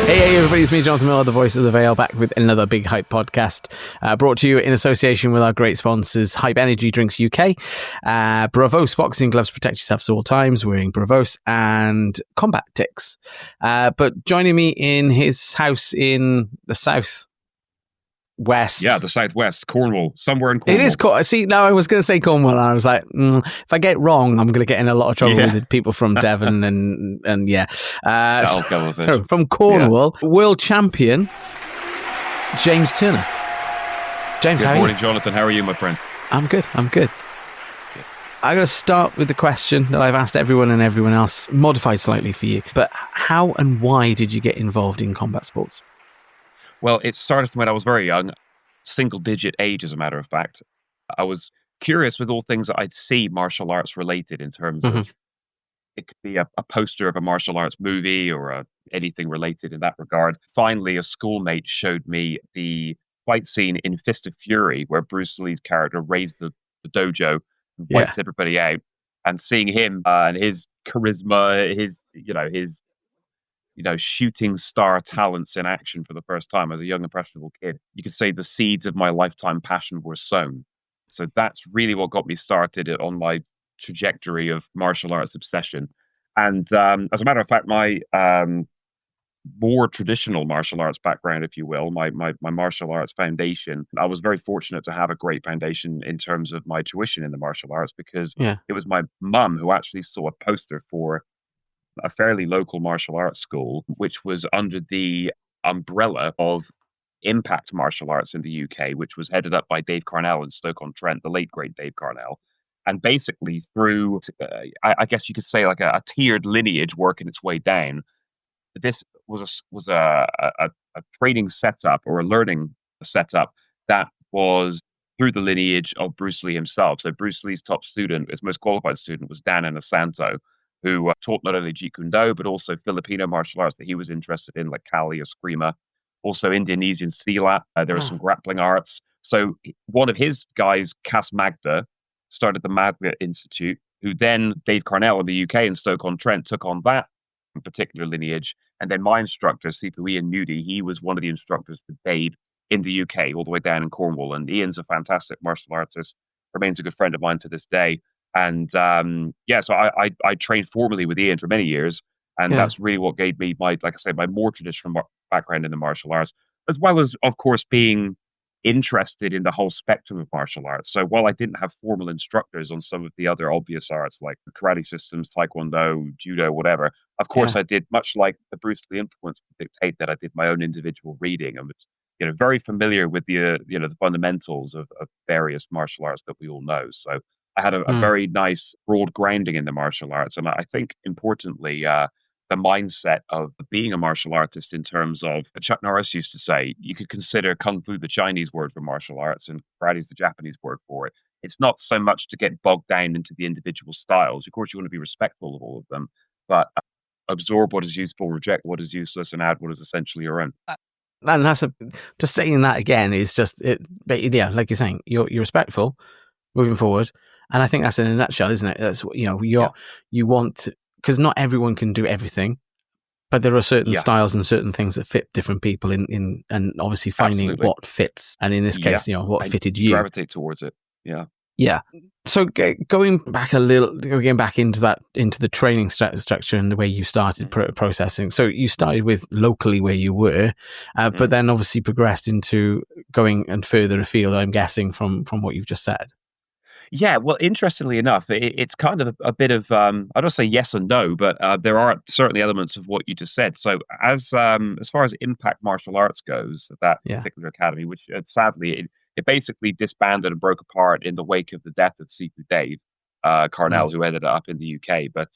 Hey everybody, it's me, Jonathan Miller, the voice of the Veil, back with another Big Hype podcast, brought to you in association with our great sponsors, Hype Energy Drinks UK, Bravos Boxing Gloves Protect Yourself at all times, wearing Bravos, and Combat Ticks. But joining me in his house in the south west. Yeah, the southwest, Cornwall, somewhere in Cornwall. It is. See, now I was going to say Cornwall, and I was like, if I get it wrong, I'm going to get in a lot of trouble with the people from Devon and yeah. I'll go with it. So from Cornwall, world champion James Turner. James, Good how morning, are you? Jonathan. How are you, my friend? I'm good. I'm going to start with the question that I've asked everyone and everyone else, modified slightly for you. But how and why did you get involved in combat sports? Well, it started from when I was very young, single-digit age, as a matter of fact. I was curious with all things that I'd see martial arts related in terms of, it could be a poster of a martial arts movie or anything related in that regard. Finally, a schoolmate showed me the fight scene in Fist of Fury where Bruce Lee's character raised the dojo and wipes everybody out. And seeing him and his charisma, his shooting star talents in action for the first time as a young, impressionable kid, you could say the seeds of my lifetime passion were sown. So that's really what got me started on my trajectory of martial arts obsession. And as a matter of fact, my more traditional martial arts background, if you will, my martial arts foundation, I was very fortunate to have a great foundation in terms of my tuition in the martial arts because it was my mum who actually saw a poster for a fairly local martial arts school, which was under the umbrella of Impact Martial Arts in the UK, which was headed up by Dave Carnell in Stoke-on-Trent, the late, great Dave Carnell. And basically through, I guess you could say like a tiered lineage working its way down, this was a training setup or a learning setup that was through the lineage of Bruce Lee himself. So Bruce Lee's top student, his most qualified student, was Dan Inosanto, who taught not only Jeet Kune Do, but also Filipino martial arts that he was interested in, like Kali, Eskrima, also Indonesian Silat. There are some grappling arts. So one of his guys, Cas Magda, started the Magda Institute, who then Dave Carnell in the UK in Stoke-on-Trent took on that particular lineage. And then my instructor, Sifu Ian Nudi, he was one of the instructors for Dave in the UK, all the way down in Cornwall. And Ian's a fantastic martial artist, remains a good friend of mine to this day. And so I trained formally with Ian for many years, and that's really what gave me my more traditional background in the martial arts, as well as, of course, being interested in the whole spectrum of martial arts. So while I didn't have formal instructors on some of the other obvious arts like karate systems, taekwondo, judo, whatever, of course I did, much like the Bruce Lee influence would dictate, that I did my own individual reading and was very familiar with the fundamentals of various martial arts that we all know. So I had a very nice broad grounding in the martial arts. And I think importantly, the mindset of being a martial artist in terms of, Chuck Norris used to say, you could consider Kung Fu the Chinese word for martial arts and karate is the Japanese word for it. It's not so much to get bogged down into the individual styles. Of course, you want to be respectful of all of them, but absorb what is useful, reject what is useless, and add what is essentially your own. And that's just saying that again is just, like you're saying, you're respectful moving forward. And I think that's in a nutshell, isn't it? That's you want to, because not everyone can do everything, but there are certain styles and certain things that fit different people in and obviously finding what fits. And in this case, what fitted you. Gravitate towards it. Yeah. Yeah. So going back into the training structure and the way you started processing. So you started with locally where you were, but then obviously progressed into going and further afield, I'm guessing, from what you've just said. Yeah, well, interestingly enough, it's kind of a bit of, I don't say yes and no, but there are certainly elements of what you just said. So as far as Impact Martial Arts goes, that particular academy, which sadly, it basically disbanded and broke apart in the wake of the death of Sifu Dave Carnell, who ended up in the UK. But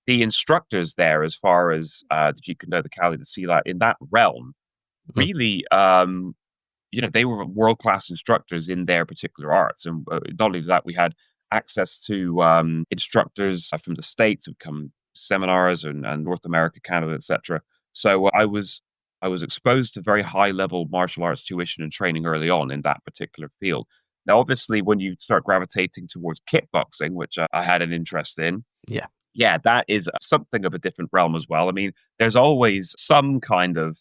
the instructors there, as far as the Jeet Kune Do, the Kali, the Silat, in that realm, really... they were world-class instructors in their particular arts. And not only that, we had access to instructors from the States who'd come seminars and North America, Canada, etc. So I was exposed to very high-level martial arts tuition and training early on in that particular field. Now, obviously, when you start gravitating towards kickboxing, which I had an interest in, yeah, that is something of a different realm as well. I mean, there's always some kind of,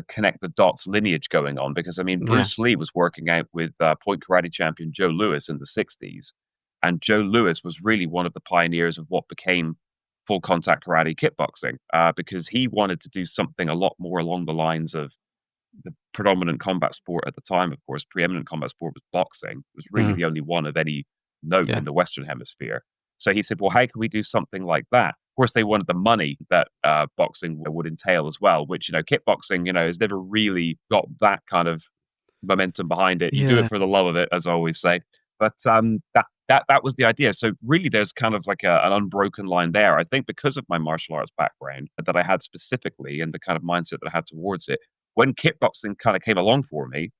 connect the dots lineage going on, because I mean, Yeah, Bruce Lee was working out with point karate champion Joe Louis in the 60s. And Joe Louis was really one of the pioneers of what became full contact karate kickboxing, because he wanted to do something a lot more along the lines of the predominant combat sport at the time. Of course, preeminent combat sport was boxing. It was really mm, the only one of any note yeah, in the Western Hemisphere. So he said, well, how can we do something like that? Of course, they wanted the money that boxing would entail as well, which, kickboxing, has never really got that kind of momentum behind it. You do it yeah, for the love of it, as I always say. But that was the idea. So really, there's kind of like an unbroken line there. I think because of my martial arts background that I had specifically, and the kind of mindset that I had towards it, when kickboxing kind of came along for me,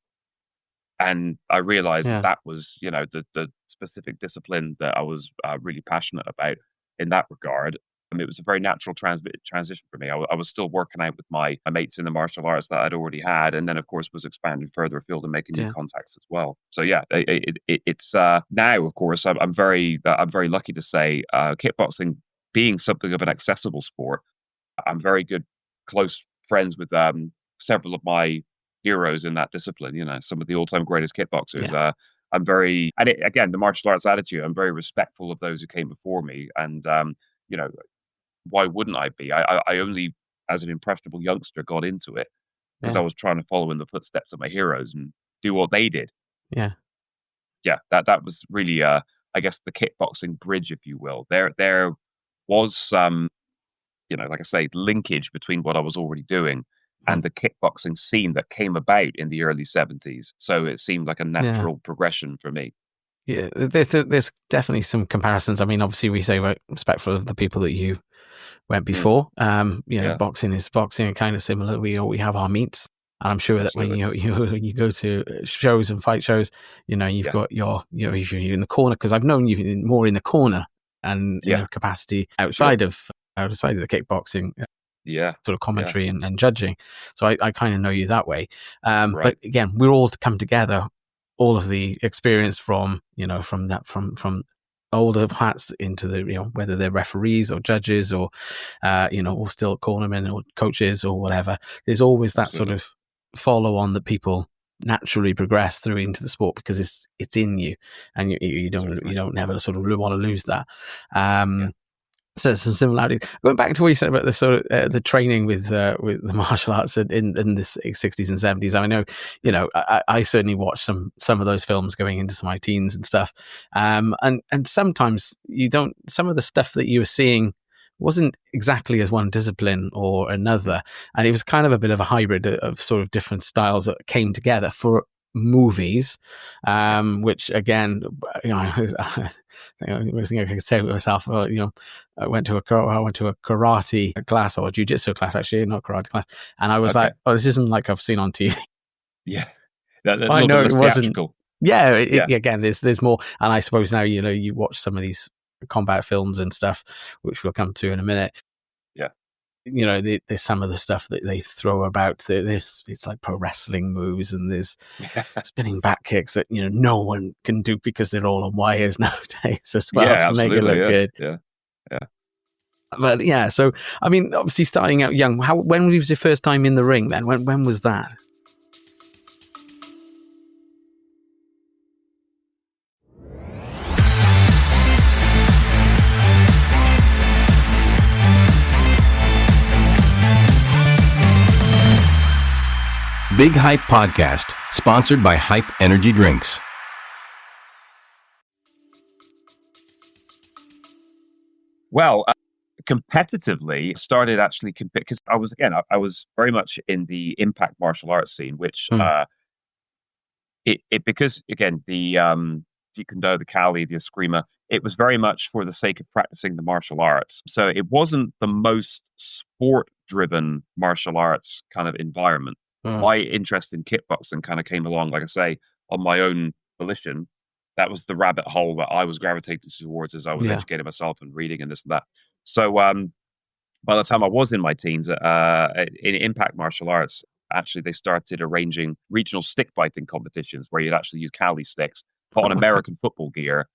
and I realized that yeah, that was, the specific discipline that I was really passionate about in that regard. I mean, it was a very natural transition for me. I was still working out with my mates in the martial arts that I'd already had, and then of course was expanding further afield and making new yeah, contacts as well. So yeah, it's now, of course, I'm very lucky to say, kickboxing being something of an accessible sport. I'm very good, close friends with several of my heroes in that discipline. Some of the all-time greatest kickboxers. yeah, I'm very, and again, the martial arts attitude. I'm very respectful of those who came before me, and you know, why wouldn't I be? I only, as an impressionable youngster, got into it because I yeah, was trying to follow in the footsteps of my heroes and do what they did. yeah, Yeah, that was really, I guess, the kickboxing bridge, if you will. There was some, like I say, linkage between what I was already doing mm, and the kickboxing scene that came about in the early 70s. So it seemed like a yeah. natural progression for me. Yeah, there's definitely some comparisons. I mean, obviously, we say we're respectful of the people that you went Mm, before. yeah, Boxing is boxing, and kind of similar. We have our meets, and I'm sure that when absolutely. when you go to shows and fight shows, you've Yeah, got if you're in the corner, because I've known you more in the corner and in yeah, a capacity sure. outside of the kickboxing Yeah, sort of yeah, commentary and judging. So I kind of know you that way. But right. again, we're all to come together, all of the experience from, from older hats into the, whether they're referees or judges or, or still cornermen or coaches or whatever. There's always that sort Absolutely. of follow on that people naturally progress through into the sport because it's in you, and you Certainly. don't never sort of want to lose that. Yeah. So there's some similarities. Going back to what you said about the sort of the training with the martial arts in the 60s and 70s. I know, Mm, I certainly watched some of those films going into my teens and stuff. And sometimes you don't. Some of the stuff that you were seeing wasn't exactly as one discipline or mm, another, and it was kind of a bit of a hybrid of sort of different styles that came together for movies, yeah. which again, I think I could say to myself, well, I went to a karate class or jiu-jitsu class, actually, not karate class. And I was Okay. like, oh, this isn't like I've seen on TV. Yeah. A I little bit know it less wasn't. theatrical. Yeah, Yeah. again, there's more. And I suppose now, you watch some of these combat films and stuff, which we'll come to in a minute. Yeah. There's some of the stuff that they throw about. It's like pro wrestling moves, and there's spinning back kicks that no one can do because they're all on wires nowadays as well Yeah, to make it absolutely. look Yeah. good. Yeah. Yeah. But yeah, so I mean, obviously starting out young. When was your first time in the ring? Then when was that? Big Hype Podcast, sponsored by Hype Energy Drinks. Well, competitively started actually because I was very much in the impact martial arts scene, which Mm, it because again the Jeet Kune Do, the Kali, the Eskrima, it was very much for the sake of practicing the martial arts. So it wasn't the most sport driven martial arts kind of environment. mm, My interest in kickboxing kind of came along, like I say, on my own volition. That was the rabbit hole that I was gravitating towards as I was yeah, educating myself and reading and this and that. So by the time I was in my teens, in impact martial arts, actually they started arranging regional stick fighting competitions where you'd actually use Cali sticks, put on okay, American football gear,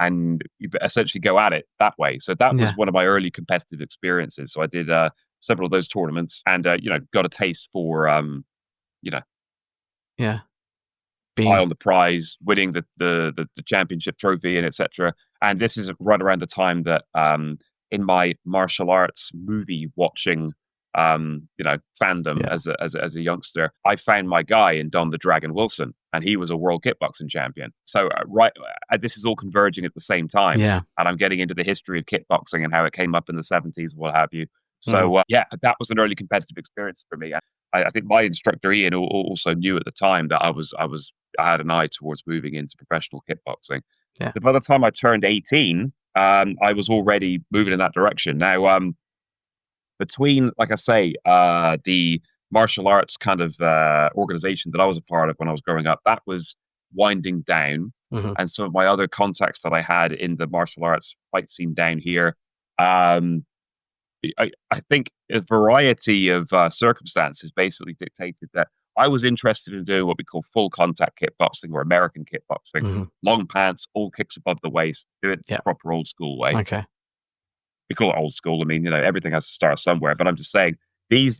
and you essentially go at it that way. So that was one of my early competitive experiences. So I did several of those tournaments, and got a taste for eye on the prize, winning the championship trophy, and etc. And this is right around the time that in my martial arts movie watching fandom as a youngster, I found my guy in Don the Dragon Wilson, and he was a world kickboxing champion. So this is all converging at the same time, and I'm getting into the history of kickboxing and how it came up in the 70s, what have you. So that was an early competitive experience for me. I think my instructor Ian also knew at the time that I had an eye towards moving into professional kickboxing. Yeah. So by the time I turned 18, I was already moving in that direction. Now, between, like I say, the martial arts kind of organization that I was a part of when I was growing up, that was winding down. And some of my other contacts that I had in the martial arts fight scene down here, I think a variety of circumstances basically dictated that I was interested in doing what we call full contact kickboxing or American kickboxing. Long pants, all kicks above the waist, do it the proper old school way. Okay. We call it old school. I mean, everything has to start somewhere. But I'm just saying, these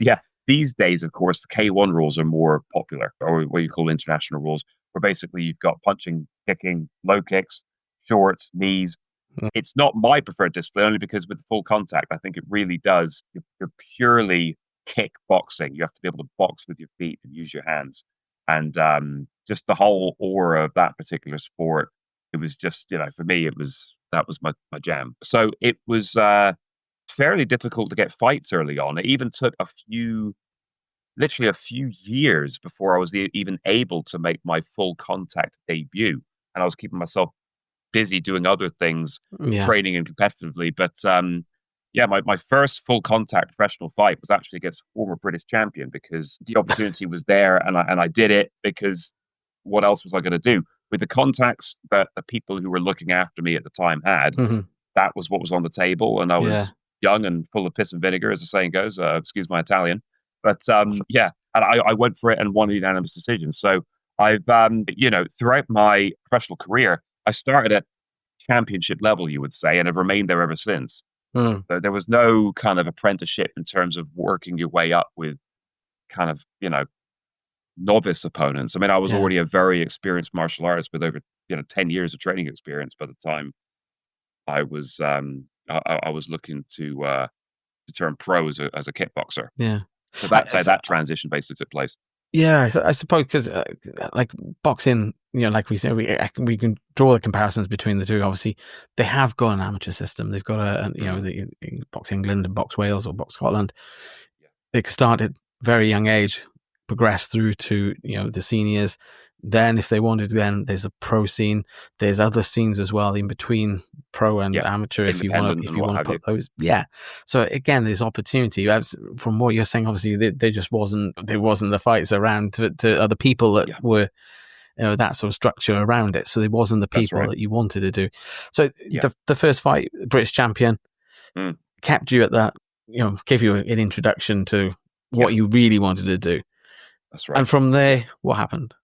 days, of course, the K1 rules are more popular, or what you call international rules, where basically you've got punching, kicking, low kicks, shorts, knees. It's not my preferred discipline, only because with the full contact, I think it really does. You're purely kickboxing. You have to be able to box with your feet and use your hands. And just the whole aura of that particular sport, it was just, for me, that was my jam. So it was fairly difficult to get fights early on. It even took literally a few years before I was even able to make my full contact debut. And I was keeping myself busy doing other things, training and competitively. But my first full contact professional fight was actually against a former British champion, because the opportunity was there, and I did it because what else was I going to do? With the contacts that the people who were looking after me at the time had, that was what was on the table, and I was young and full of piss and vinegar, as the saying goes. Excuse my Italian, but and I went for it and won a unanimous decision. So I've throughout my professional career, I started at championship level, you would say, and have remained there ever since. So there was no kind of apprenticeship in terms of working your way up with kind of, novice opponents. I mean, I was already a very experienced martial artist with over, 10 years of training experience by the time I was looking to turn pro as a kickboxer. Yeah. So that's how that transition basically took place. Yeah, I suppose because like boxing, like we said, we can draw the comparisons between the two. Obviously, they have got an amateur system. They've got the Box England and Box Wales or Box Scotland. They started at very young age, progress through to the seniors. Then, if they wanted, then there's a pro scene. There's other scenes as well in between pro and amateur. If you want to put those, So again, there's opportunity. From what you're saying, obviously, there just wasn't the fights around to other people that were, that sort of structure around it. So there wasn't the people that you wanted to do. So the first fight, British champion, kept you at that. Gave you an introduction to what you really wanted to do. That's right. And from there, what happened?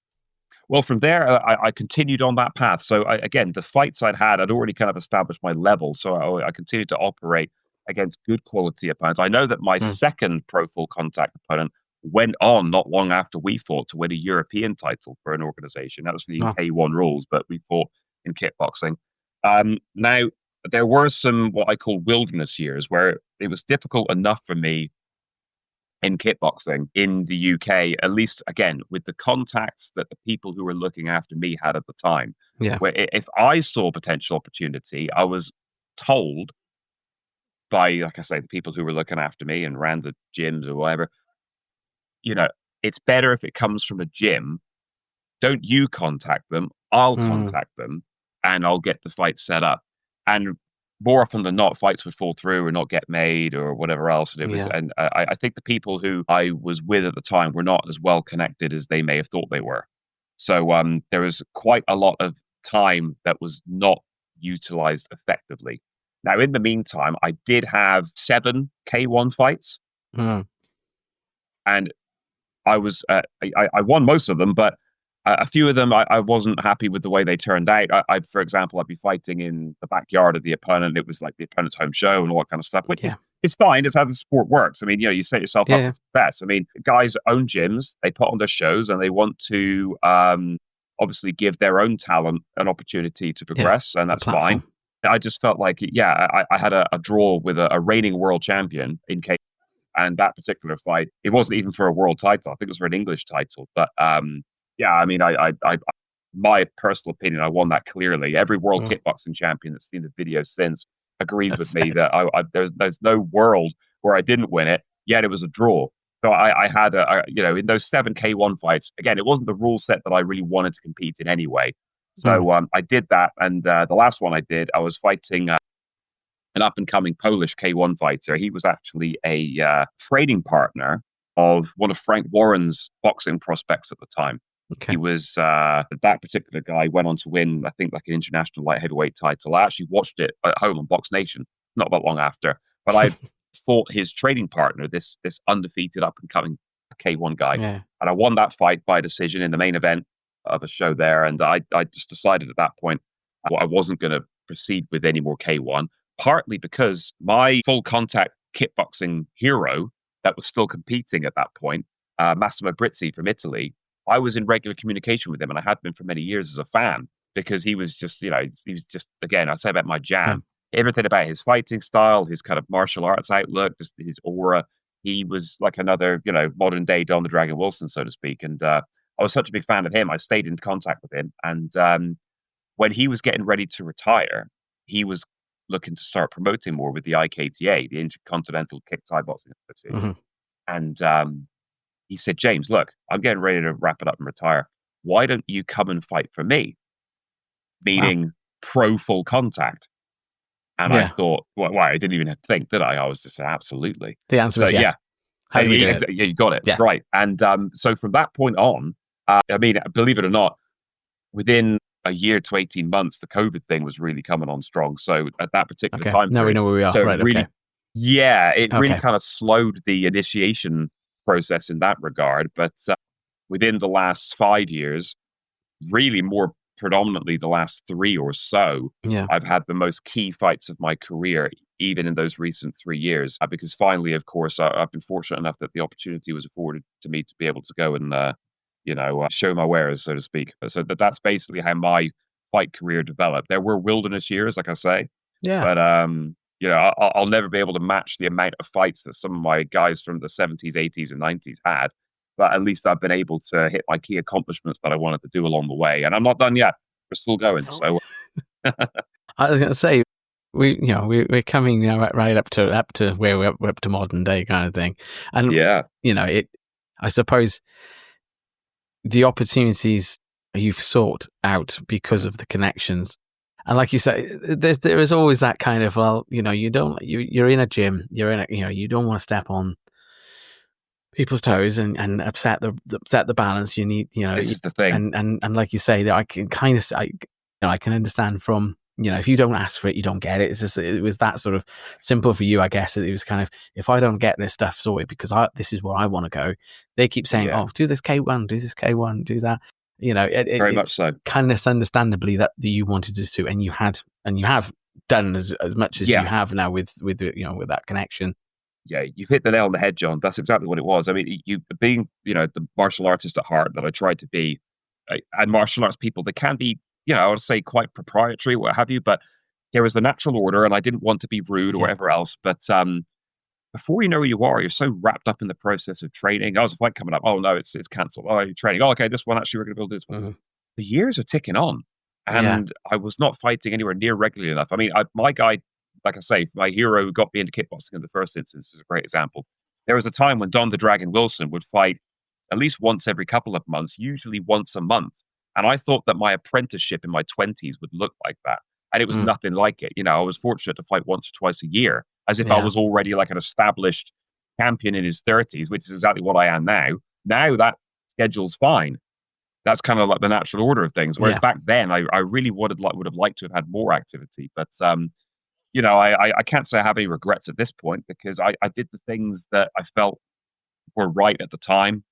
Well, from there, I continued on that path. So again, the fights I'd already kind of established my level. So I continued to operate against good quality opponents. I know that my second pro full contact opponent went on not long after we fought to win a European title for an organization. That was in K1 rules, but we fought in kickboxing. Now, there were some what I call wilderness years where it was difficult enough for me in kickboxing in the UK, at least, again, with the contacts that the people who were looking after me had at the time. Yeah. Where if I saw potential opportunity, I was told by, like I say, the people who were looking after me and ran the gyms or whatever, it's better if it comes from a gym. Don't you contact them. I'll contact them and I'll get the fight set up. And more often than not, fights would fall through or not get made or whatever else. And it was, and I think the people who I was with at the time were not as well connected as they may have thought they were. So there was quite a lot of time that was not utilized effectively. Now, in the meantime, I did have 7 K1 fights, and I was I won most of them, but A few of them, I wasn't happy with the way they turned out. For example, I'd be fighting in the backyard of the opponent. It was like the opponent's home show and all that kind of stuff, which is fine. It's how the sport works. I mean, you set yourself up for success. I mean, guys own gyms, they put on their shows, and they want to obviously give their own talent an opportunity to progress, and that's fine. I just felt like, I had a draw with a reigning world champion in case. And that particular fight, it wasn't even for a world title. I think it was for an English title. But I mean, my personal opinion, I won that clearly. Every world kickboxing champion that's seen the video since agrees with me that there's no world where I didn't win it. Yet it was a draw. So I had in those 7 K1 fights. Again, it wasn't the rule set that I really wanted to compete in anyway. So I did that, and the last one I did, I was fighting an up-and-coming Polish K1 fighter. He was actually a training partner of one of Frank Warren's boxing prospects at the time. Okay. He was, that particular guy went on to win, I think, like an international light heavyweight title. I actually watched it at home on Box Nation, not that long after. But I fought his training partner, this undefeated up-and-coming K1 guy. Yeah. And I won that fight by decision in the main event of a show there. And I just decided at that point I wasn't going to proceed with any more K1. Partly because my full contact kickboxing hero that was still competing at that point, Massimo Brizzi from Italy, I was in regular communication with him, and I had been for many years as a fan, because he was just, again, I'd say about my jam. Everything about his fighting style, his kind of martial arts outlook, just his aura. He was like another, modern day Don the Dragon Wilson, so to speak. And I was such a big fan of him. I stayed in contact with him. And when he was getting ready to retire, he was looking to start promoting more with the IKTA, the Intercontinental Kick Thai Boxing Association. And he said, James, look, I'm getting ready to wrap it up and retire. Why don't you come and fight for me? Meaning pro full contact. And I thought, well, I didn't even have to think, did I? I was just saying, absolutely. The answer is yes. Yeah. How do we do it? Yeah, you got it. Yeah. Right. And so from that point on, I mean, believe it or not, within a year to 18 months, the COVID thing was really coming on strong. So at that particular time, now we know where we are. So right, really, it really kind of slowed the initiation process in that regard. But within the last 5 years, really more predominantly the last 3 or so, I've had the most key fights of my career, even in those recent 3 years. Because finally, of course, I've been fortunate enough that the opportunity was afforded to me to be able to go and show my wares, so to speak. So that's basically how my fight career developed. There were wilderness years, like I say. Yeah. But, I'll never be able to match the amount of fights that some of my guys from the 70s, 80s, and 90s had. But at least I've been able to hit my key accomplishments that I wanted to do along the way. And I'm not done yet. We're still going. So I was going to say, we're coming right up to where we're up to modern day kind of thing. And, I suppose the opportunities you've sought out because of the connections. And like you say, there is always that kind of, you're in a gym, you don't want to step on people's toes and upset the balance. You need, this is the thing. And like you say, that I can kind of, I can understand from, if you don't ask for it, you don't get it. It's just, it was that sort of simple for you, I guess. It was kind of, if I don't get this stuff sorted because this is where I want to go, they keep saying, oh, do this K1, do this K1, do that. Very much so. Kind of understandably that you wanted to do, and you have done as much as you have now with that connection. Yeah, you've hit the nail on the head, John. That's exactly what it was. I mean, you being, the martial artist at heart that I tried to be, and martial arts people, they can be, I would say quite proprietary, what have you, but there was a natural order, and I didn't want to be rude or whatever else. But before you know who you are, you're so wrapped up in the process of training. Oh, there's a fight coming up. Oh, no, it's cancelled. Oh, you're training. Oh, okay, this one, actually, we're going to build this one. Mm-hmm. The years are ticking on, and I was not fighting anywhere near regularly enough. I mean, my guy, like I say, my hero who got me into kickboxing in the first instance is a great example. There was a time when Don the Dragon Wilson would fight at least once every couple of months, usually once a month. And I thought that my apprenticeship in my 20s would look like that. And it was nothing like it. I was fortunate to fight once or twice a year, as if I was already like an established champion in his 30s, which is exactly what I am now. Now that schedule's fine. That's kind of like the natural order of things. Whereas back then, I really would have liked to have had more activity. But, I can't say I have any regrets at this point, because I did the things that I felt were right at the time.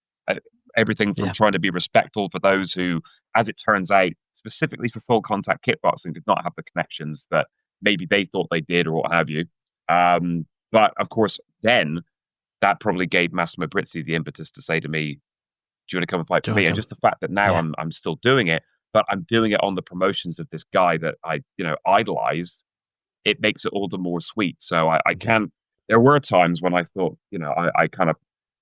Everything from trying to be respectful for those who, as it turns out, specifically for full contact kickboxing, did not have the connections that maybe they thought they did or what have you. But of course, then that probably gave Massimo Brizzi the impetus to say to me, do you want to come and fight for me? And just the fact that now I'm still doing it, but I'm doing it on the promotions of this guy that I, idolized, it makes it all the more sweet. So I can't, there were times when I thought, I kind of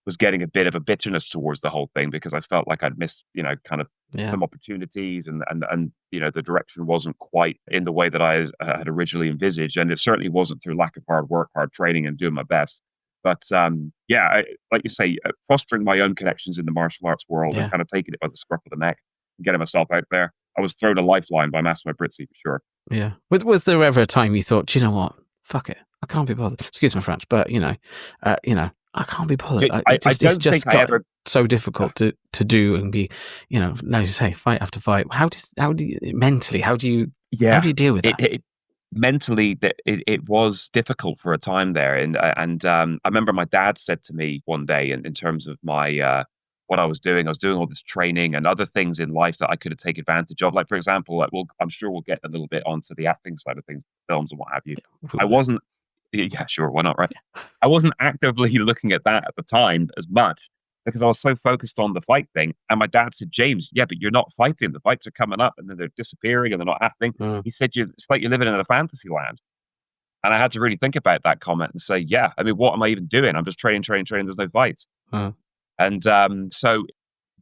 was getting a bit of a bitterness towards the whole thing because I felt like I'd missed, some opportunities and the direction wasn't quite in the way that I had originally envisaged. And it certainly wasn't through lack of hard work, hard training and doing my best. But like you say, fostering my own connections in the martial arts world and kind of taking it by the scruff of the neck and getting myself out there. I was thrown a lifeline by Massimo Brizzi for sure. Yeah. Was there ever a time you thought, do you know what? Fuck it. I can't be bothered. Excuse my French, but I can't be bothered. It's just so difficult to do and be, as you say, fight after fight. How do you mentally? How do you deal with that? Mentally, it was difficult for a time there, and I remember my dad said to me one day, in terms of my what I was doing all this training and other things in life that I could have taken advantage of. Like, for example, I'm sure we'll get a little bit onto the acting side of things, films and what have you. I wasn't. Yeah, sure. Why not? Right. I wasn't actively looking at that at the time as much because I was so focused on the fight thing. And my dad said, James, but you're not fighting. The fights are coming up and then they're disappearing and they're not happening. He said, it's like you're living in a fantasy land. And I had to really think about that comment and say, what am I even doing? I'm just training. There's no fights. And so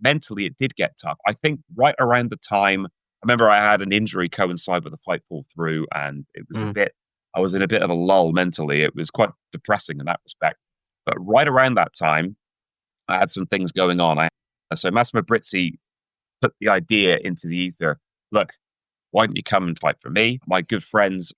mentally it did get tough. I think right around the time, I remember I had an injury coincide with a fight fall through and it was I was in a bit of a lull mentally. It was quite depressing in that respect. But right around that time, I had some things going on. So Massimo Brizzi put the idea into the ether. Look, why don't you come and fight for me? My good friends,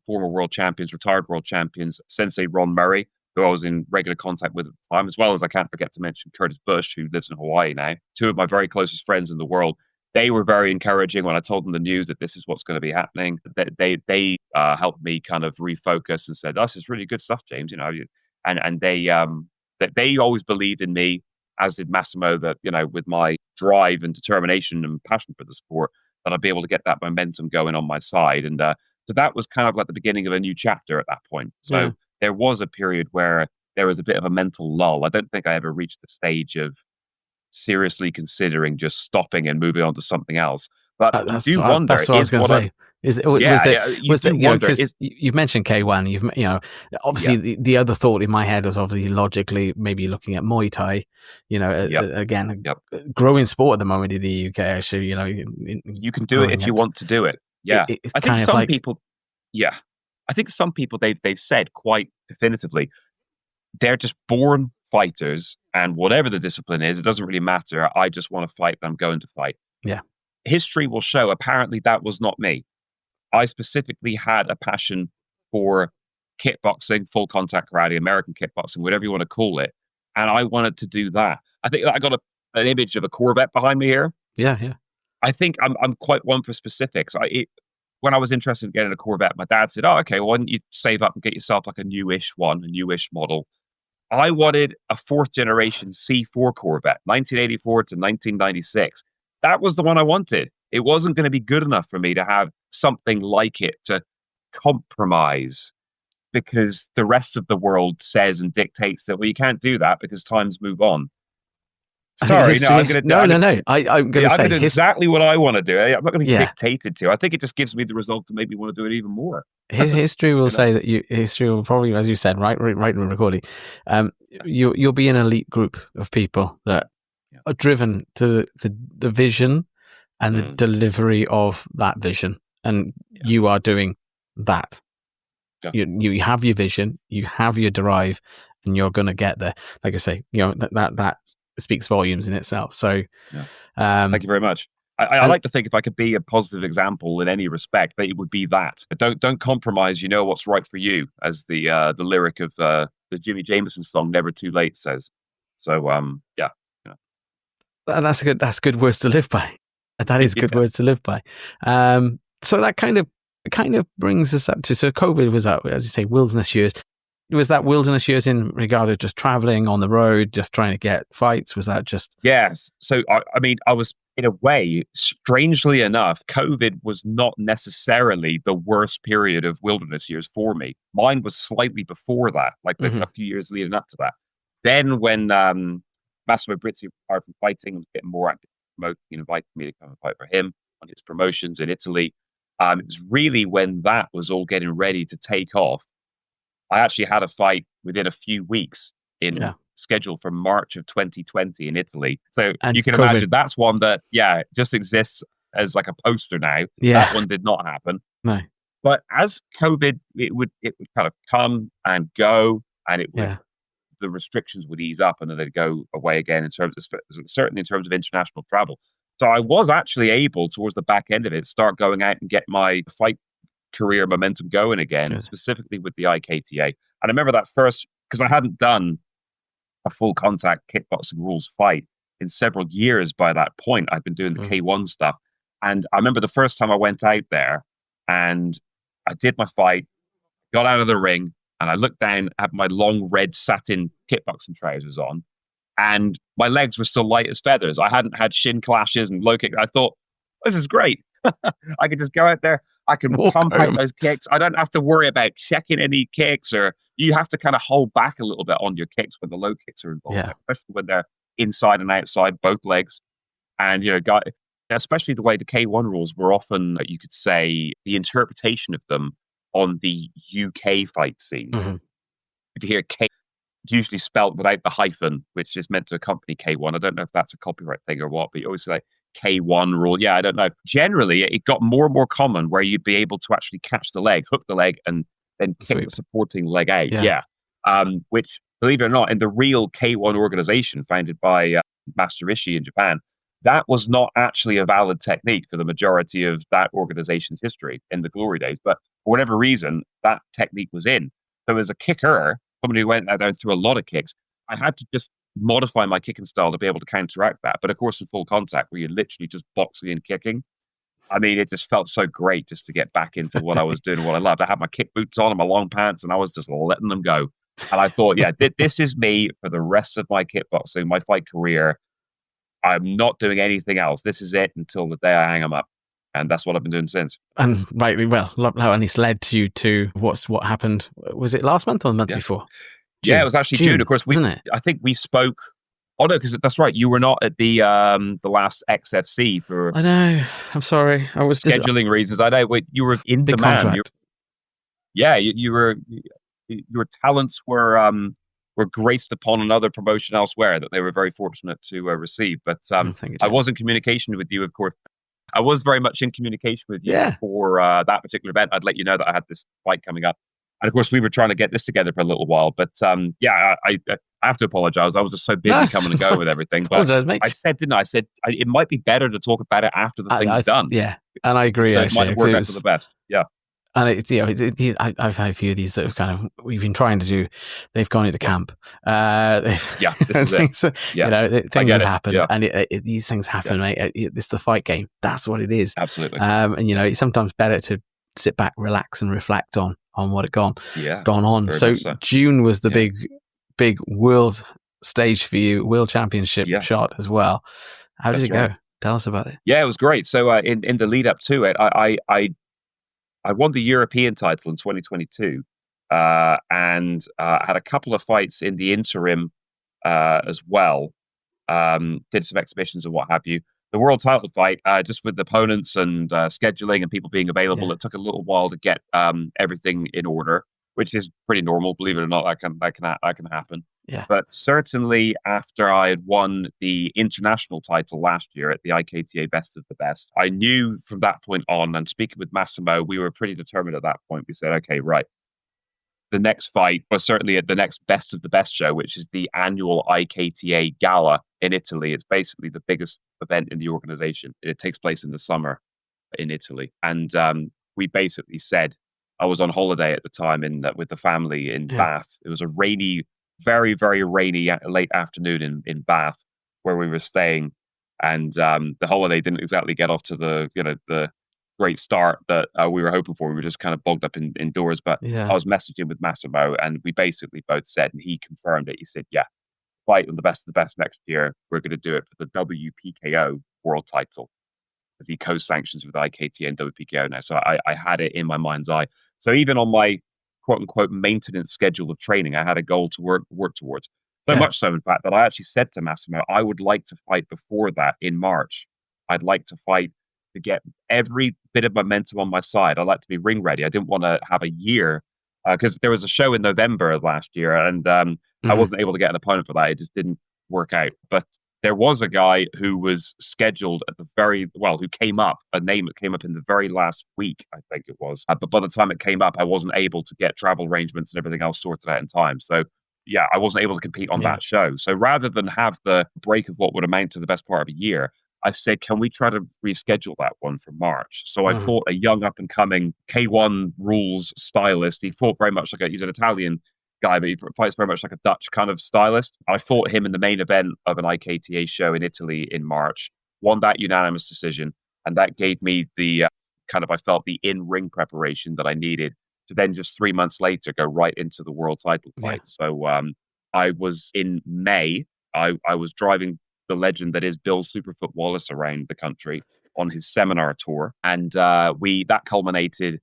former world champions, retired world champions, Sensei Ron Murray, who I was in regular contact with at the time, as well as I can't forget to mention Curtis Bush, who lives in Hawaii now. Two of my very closest friends in the world. They were very encouraging when I told them the news that this is what's going to be happening. They helped me kind of refocus and said, "This is really good stuff, James." And they always believed in me, as did Massimo. That with my drive and determination and passion for the sport, that I'd be able to get that momentum going on my side. And so that was kind of like the beginning of a new chapter at that point. So there was a period where there was a bit of a mental lull. I don't think I ever reached the stage of seriously considering just stopping and moving on to something else. But I do wonder. That's what I was going to say. Because you've mentioned K1. You've obviously the other thought in my head was obviously logically maybe looking at Muay Thai. Again, growing sport at the moment in the UK. Actually, you can do it if you want to do it. Yeah, I think some people. Yeah, I think some people they've said quite definitively they're just born fighters, and whatever the discipline is, it doesn't really matter. I just want to fight, and I'm going to fight. Yeah. History will show, apparently that was not me. I specifically had a passion for kickboxing, full contact karate, American kickboxing, whatever you want to call it. And I wanted to do that. I think I got an image of a Corvette behind me here. Yeah. I think I'm quite one for specifics. When I was interested in getting a Corvette, my dad said, okay, well, why don't you save up and get yourself like a newish model? I wanted a fourth generation C4 Corvette, 1984 to 1996. That was the one I wanted. It wasn't going to be good enough for me to have something like it to compromise because the rest of the world says and dictates that, well, you can't do that because times move on. Sorry, no, I'm going to no. I'm going to say do exactly what I want to do. I'm not going to be dictated to. I think it just gives me the result to make me want to do it even more. History will say that history will probably, as you said, right in the recording, you'll be an elite group of people that are driven to the vision and the delivery of that vision, and you are doing that. Yeah. You have your vision, you have your drive, and you're going to get there. Like I say, that speaks volumes in itself. So, thank you very much. I like to think if I could be a positive example in any respect, that it would be that. Don't compromise. You know what's right for you, as the lyric of the Jimmy Jameson song "Never Too Late" says. So, that's good words to live by. That is good words to live by. So that kind of brings us up to, so COVID was out, as you say, wilderness years. Was that wilderness years in regard to just traveling on the road, just trying to get fights? Was that just... Yes. So, I mean, I was, in a way, strangely enough, COVID was not necessarily the worst period of wilderness years for me. Mine was slightly before that, like a few years leading up to that. Then when Massimo Brizzi retired from fighting, was getting more active, promoting, invited me to come and fight for him on his promotions in Italy. It was really when that was all getting ready to take off. I actually had a fight within a few weeks scheduled for March of 2020 in Italy. So and you can imagine that's one that, just exists as like a poster now. Yeah. That one did not happen. No. But as COVID, it would kind of come and go, and it would, the restrictions would ease up and then they'd go away again certainly in terms of international travel. So I was actually able, towards the back end of it, start going out and get my fight career momentum going again, specifically with the IKTA. And I remember that first, because I hadn't done a full contact kickboxing rules fight in several years by that point. I'd been doing the K1 stuff. And I remember the first time I went out there and I did my fight, got out of the ring, and I looked down at my long red satin kickboxing trousers on, and my legs were still light as feathers. I hadn't had shin clashes and low kick. I thought, this is great. I could just go out there. I can pump out those kicks. I don't have to worry about checking any kicks, or you have to kind of hold back a little bit on your kicks when the low kicks are involved, especially when they're inside and outside, both legs. And, especially the way the K1 rules were often, you could say, the interpretation of them on the UK fight scene. If you hear K, it's usually spelt without the hyphen, which is meant to accompany K1. I don't know if that's a copyright thing or what, but you always say like, K1 rule. Yeah, I don't know. Generally, it got more and more common where you'd be able to actually catch the leg, hook the leg, and then kick the supporting leg out. Which, believe it or not, in the real K1 organization founded by Master Ishii in Japan, that was not actually a valid technique for the majority of that organization's history in the glory days. But for whatever reason, that technique was in. So as a kicker, somebody who went out there through a lot of kicks, I had to just modify my kicking style to be able to counteract that. But of course, in full contact, where you're literally just boxing and kicking, I mean, it just felt so great just to get back into what I was doing and what I loved. I had my kick boots on and my long pants, and I was just letting them go. And I thought, this is me for the rest of my kickboxing, my fight career. I'm not doing anything else. This is it until the day I hang them up. And that's what I've been doing since. And rightly well, and it's led you to what happened. Was it last month or the month before? June. Yeah, it was actually June. Of course, I think we spoke. Oh no, because that's right. You were not at the last XFC for. I know. I'm sorry. I was scheduling reasons. I know. You were in big demand. Contract. You were. Your talents were graced upon another promotion elsewhere that they were very fortunate to receive. But I was in communication with you, of course. I was very much in communication with you for that particular event. I'd let you know that I had this fight coming up. And of course, we were trying to get this together for a little while. But I have to apologize. I was just so busy coming and going with everything. But I said, didn't I? I said, it might be better to talk about it after the thing's done. Yeah, and I agree. So it might work out for the best. Yeah. And I've had a few of these that have we've been trying to do. They've gone into camp. This is things, it. Things have happened, yeah. And these things happen, mate. It's the fight game. That's what it is. Absolutely. And it's sometimes better to sit back, relax, and reflect on what had gone on. So June was the big world stage for you, world championship shot as well. How did it go? Tell us about it. Yeah, it was great. So in the lead up to it, I won the European title in 2022 and had a couple of fights in the interim as well. Did some exhibitions and what have you. The world title fight, just with opponents and scheduling and people being available, it took a little while to get everything in order, which is pretty normal. Believe it or not, that can happen. Yeah. But certainly after I had won the international title last year at the IKTA Best of the Best, I knew from that point on, and speaking with Massimo, we were pretty determined at that point. We said, okay, right. The next fight was certainly at the next Best of the Best show, which is the annual IKTA Gala in Italy. It's basically the biggest event in the organization. It takes place in the summer in Italy. And we basically said, I was on holiday at the time with the family in Bath. It was a rainy, very, very rainy late afternoon in Bath where we were staying. And the holiday didn't exactly get off to the great start that we were hoping for. We were just kind of bogged up indoors. But I was messaging with Massimo, and we basically both said, and he confirmed it. He said, "Yeah, fight on the best of the best next year. We're going to do it for the WPKO world title." As he co-sanctions with IKTA and WPKO now. So I had it in my mind's eye. So even on my quote unquote maintenance schedule of training, I had a goal to work towards. So much so, in fact, that I actually said to Massimo, I would like to fight before that in March. I'd like to fight to get every bit of momentum on my side. I'd like to be ring ready. I didn't want to have a year because there was a show in November of last year, and I wasn't able to get an opponent for that. It just didn't work out. But there was a guy who was scheduled at who came up, a name that came up in the very last week, I think it was. But by the time it came up, I wasn't able to get travel arrangements and everything else sorted out in time. So, yeah, I wasn't able to compete on that show. So rather than have the break of what would amount to the best part of a year, I said, can we try to reschedule that one for March? So I fought a young up-and-coming K1 rules stylist. He fought very much he's an Italian guy, but he fights very much like a Dutch kind of stylist. I fought him in the main event of an IKTA show in Italy in March, won that unanimous decision, and that gave me the I felt the in-ring preparation that I needed to then just 3 months later go right into the world title fight. So I was in May, I was driving the legend that is Bill Superfoot Wallace around the country on his seminar tour, and that culminated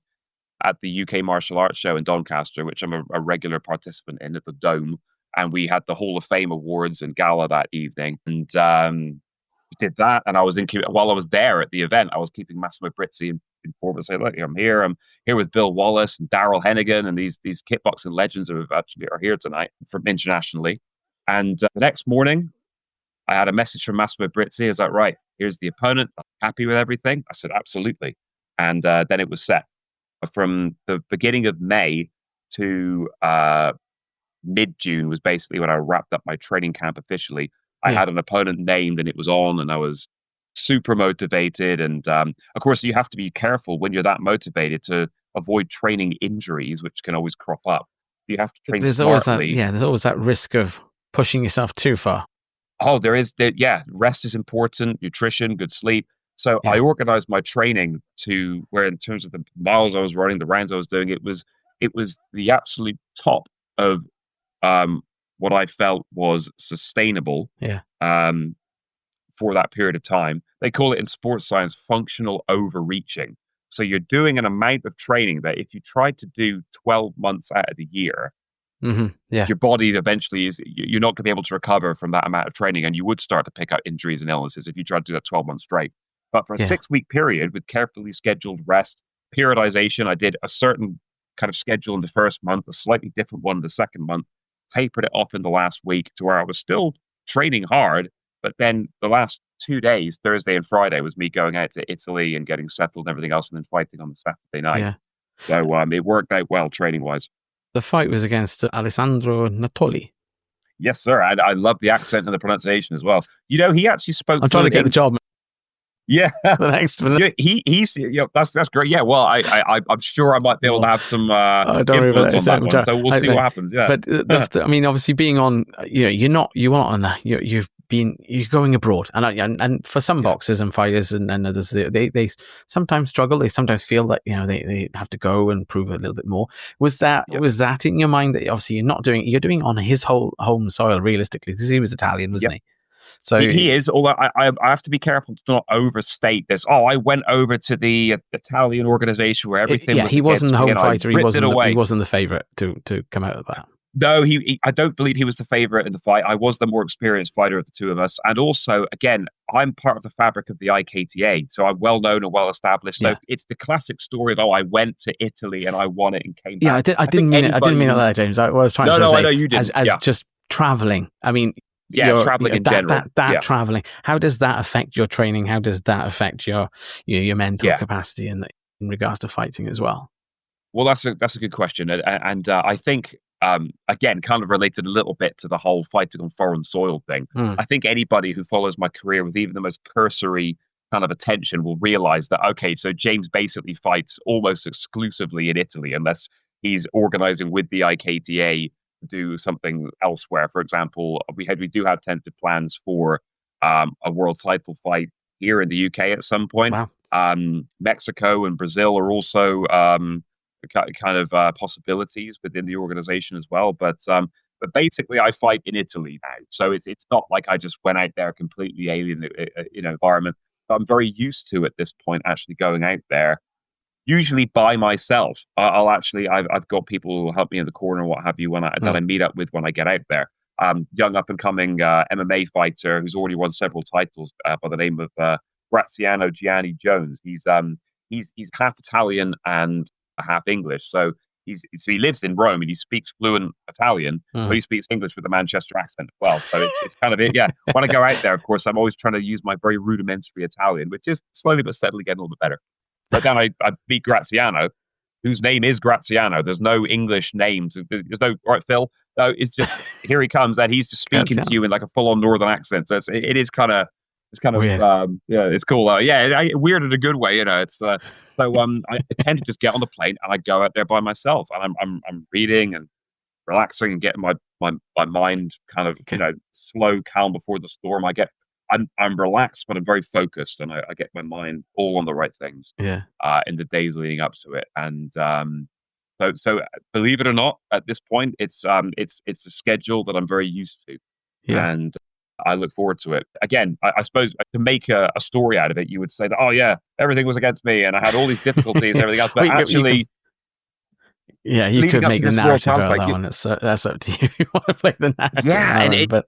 at the UK Martial Arts Show in Doncaster, which I'm a regular participant in at the Dome. And we had the Hall of Fame Awards and gala that evening. And did that. And I was while I was there at the event, I was keeping Massimo Brizzi informed to say, look, I'm here with Bill Wallace and Daryl Hennigan and these kickboxing legends who actually are here tonight from internationally. And the next morning, I had a message from Massimo Brizzi. Is that right? Here's the opponent. Happy with everything? I said, absolutely. And then it was set. From the beginning of May to mid-June was basically when I wrapped up my training camp officially. I had an opponent named and it was on, and I was super motivated. And of course, you have to be careful when you're that motivated to avoid training injuries, which can always crop up. You have to train smartly. There's always that risk of pushing yourself too far. Oh, there is. Rest is important, nutrition, good sleep. So I organized my training to where, in terms of the miles I was running, the rounds I was doing, it was the absolute top of what I felt was sustainable for that period of time. They call it in sports science functional overreaching. So you're doing an amount of training that if you tried to do 12 months out of the year, your body eventually you're not going to be able to recover from that amount of training, and you would start to pick up injuries and illnesses if you tried to do that 12 months straight. But for a 6-week period with carefully scheduled rest, periodization, I did a certain kind of schedule in the first month, a slightly different one in the second month, tapered it off in the last week to where I was still training hard. But then the last 2 days, Thursday and Friday, was me going out to Italy and getting settled and everything else, and then fighting on the Saturday night. Yeah. So it worked out well training-wise. The fight was against Alessandro Natoli. Yes, sir. I love the accent and the pronunciation as well. He actually spoke. I'm trying to get the job. Yeah, the next one. He's that's great. Yeah, well, I'm sure I might be able to have some influence on that one. So we'll see what happens. Yeah, but I mean, obviously, being on, you're not on that. You're going abroad, and for some boxers and fighters and others, they sometimes struggle. They sometimes feel that they have to go and prove a little bit more. Was that in your mind that obviously you're doing on his home soil realistically, because he was Italian, wasn't he? So he is, although I have to be careful to not overstate this. I went over to the Italian organization where everything was. He wasn't the home fighter. He wasn't the favourite to come out of that. No, I don't believe he was the favourite in the fight. I was the more experienced fighter of the two of us. And also, again, I'm part of the fabric of the IKTA, so I'm well known and well established. So it's the classic story of, I went to Italy and I won it and came back. Yeah, I didn't mean it like that, James. I was trying to say, I know you did. As just travelling. I mean, traveling in general. Traveling. How does that affect your training? How does that affect your mental capacity in regards to fighting as well? Well, that's a good question, and I think again, kind of related a little bit to the whole fighting on foreign soil thing. I think anybody who follows my career with even the most cursory kind of attention will realize that so James basically fights almost exclusively in Italy, unless he's organizing with the IKTA. Do something elsewhere. For example, we do have tentative plans for a world title fight here in the UK at some point. Wow. Mexico and Brazil are also possibilities within the organization as well. But basically, I fight in Italy now, so it's not like I just went out there completely alien, environment. I'm very used to at this point actually going out there, usually by myself. I've got people who help me in the corner, what have you, that I meet up with when I get out there. Young up and coming MMA fighter who's already won several titles by the name of Graziano Gianni Jones. He's half Italian and half English, so he lives in Rome and he speaks fluent Italian, but he speaks English with a Manchester accent as well. So it's kind of it. Yeah. When I go out there, of course, I'm always trying to use my very rudimentary Italian, which is slowly but steadily getting a little bit better. But then I meet Graziano, whose name is Graziano. There's no English name. There's no, all right, Phil. No, it's just, here he comes, and he's just speaking to you in like a full-on northern accent. So it is kind of, weird. It's cool. Weird in a good way, It's I tend to just get on the plane and I go out there by myself, and I'm reading and relaxing and getting my mind kind of slow, calm before the storm. I'm relaxed, but I'm very focused, and I get my mind all on the right things. Yeah. In the days leading up to it, and so believe it or not, at this point, it's a schedule that I'm very used to, and I look forward to it. Again, I suppose to make a story out of it, you would say that, oh yeah, everything was against me, and I had all these difficulties and everything else, but actually. You could make the narrative out of that one. That's up to you. You want to play the narrative. Yeah, but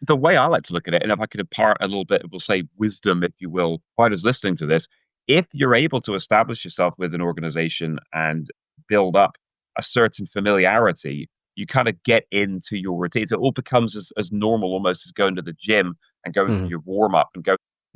the way I like to look at it, and if I could impart a little bit, we'll say wisdom, if you will, fighters listening to this, if you're able to establish yourself with an organization and build up a certain familiarity, you kind of get into your routines. It all becomes as normal almost as going to the gym and going through your warm-up and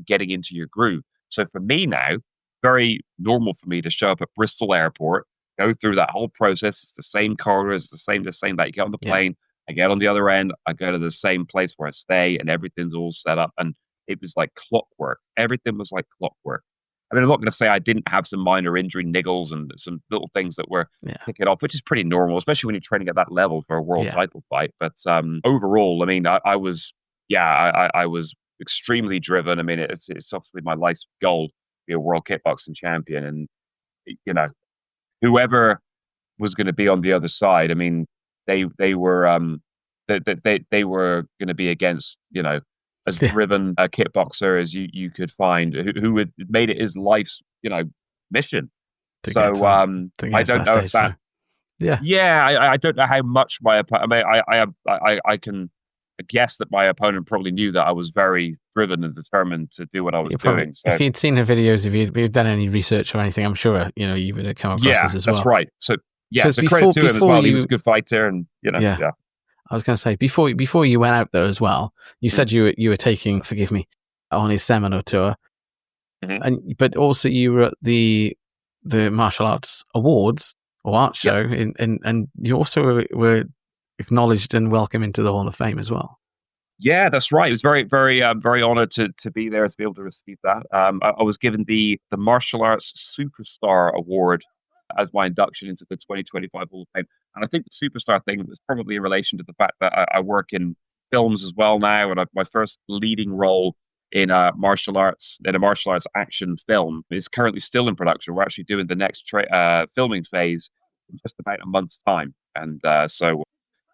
getting into your groove. So for me now, very normal for me to show up at Bristol Airport, go through that whole process. It's the same corridors, it's the same that you get on the plane. I get on the other end, I go to the same place where I stay, and everything's all set up. And it was like clockwork. Everything was like clockwork. I mean, I'm not going to say I didn't have some minor injury niggles and some little things that were kicking off, which is pretty normal, especially when you're training at that level for a world title fight. But overall, I mean, I was extremely driven. I mean, it's obviously my life's goal to be a world kickboxing champion. And, whoever was going to be on the other side, I mean, they were they were going to be against, as driven a kickboxer as you could find, who had made it his life's, mission. So I don't know if that. I don't know how much my opponent. I mean, I can guess that my opponent probably knew that I was very driven and determined to do what I was doing. So. If you'd seen the videos, if you'd done any research or anything, I'm sure you would have come across this as well. Yeah, that's right. So credit to him as well. He was a good fighter, and I was going to say before you went out there as well, you said you were taking, forgive me, on his seminar tour, but also you were at the martial arts awards or art show, and you also were acknowledged and welcome into the Hall of Fame as well. Yeah, that's right. It was very, very, very honored to be there, to be able to receive that. I was given the Martial Arts Superstar Award as my induction into the 2025 Hall of Fame. And I think the superstar thing was probably in relation to the fact that I work in films as well now, and my first leading role in a martial arts action film is currently still in production. We're actually doing the next filming phase in just about a month's time, and so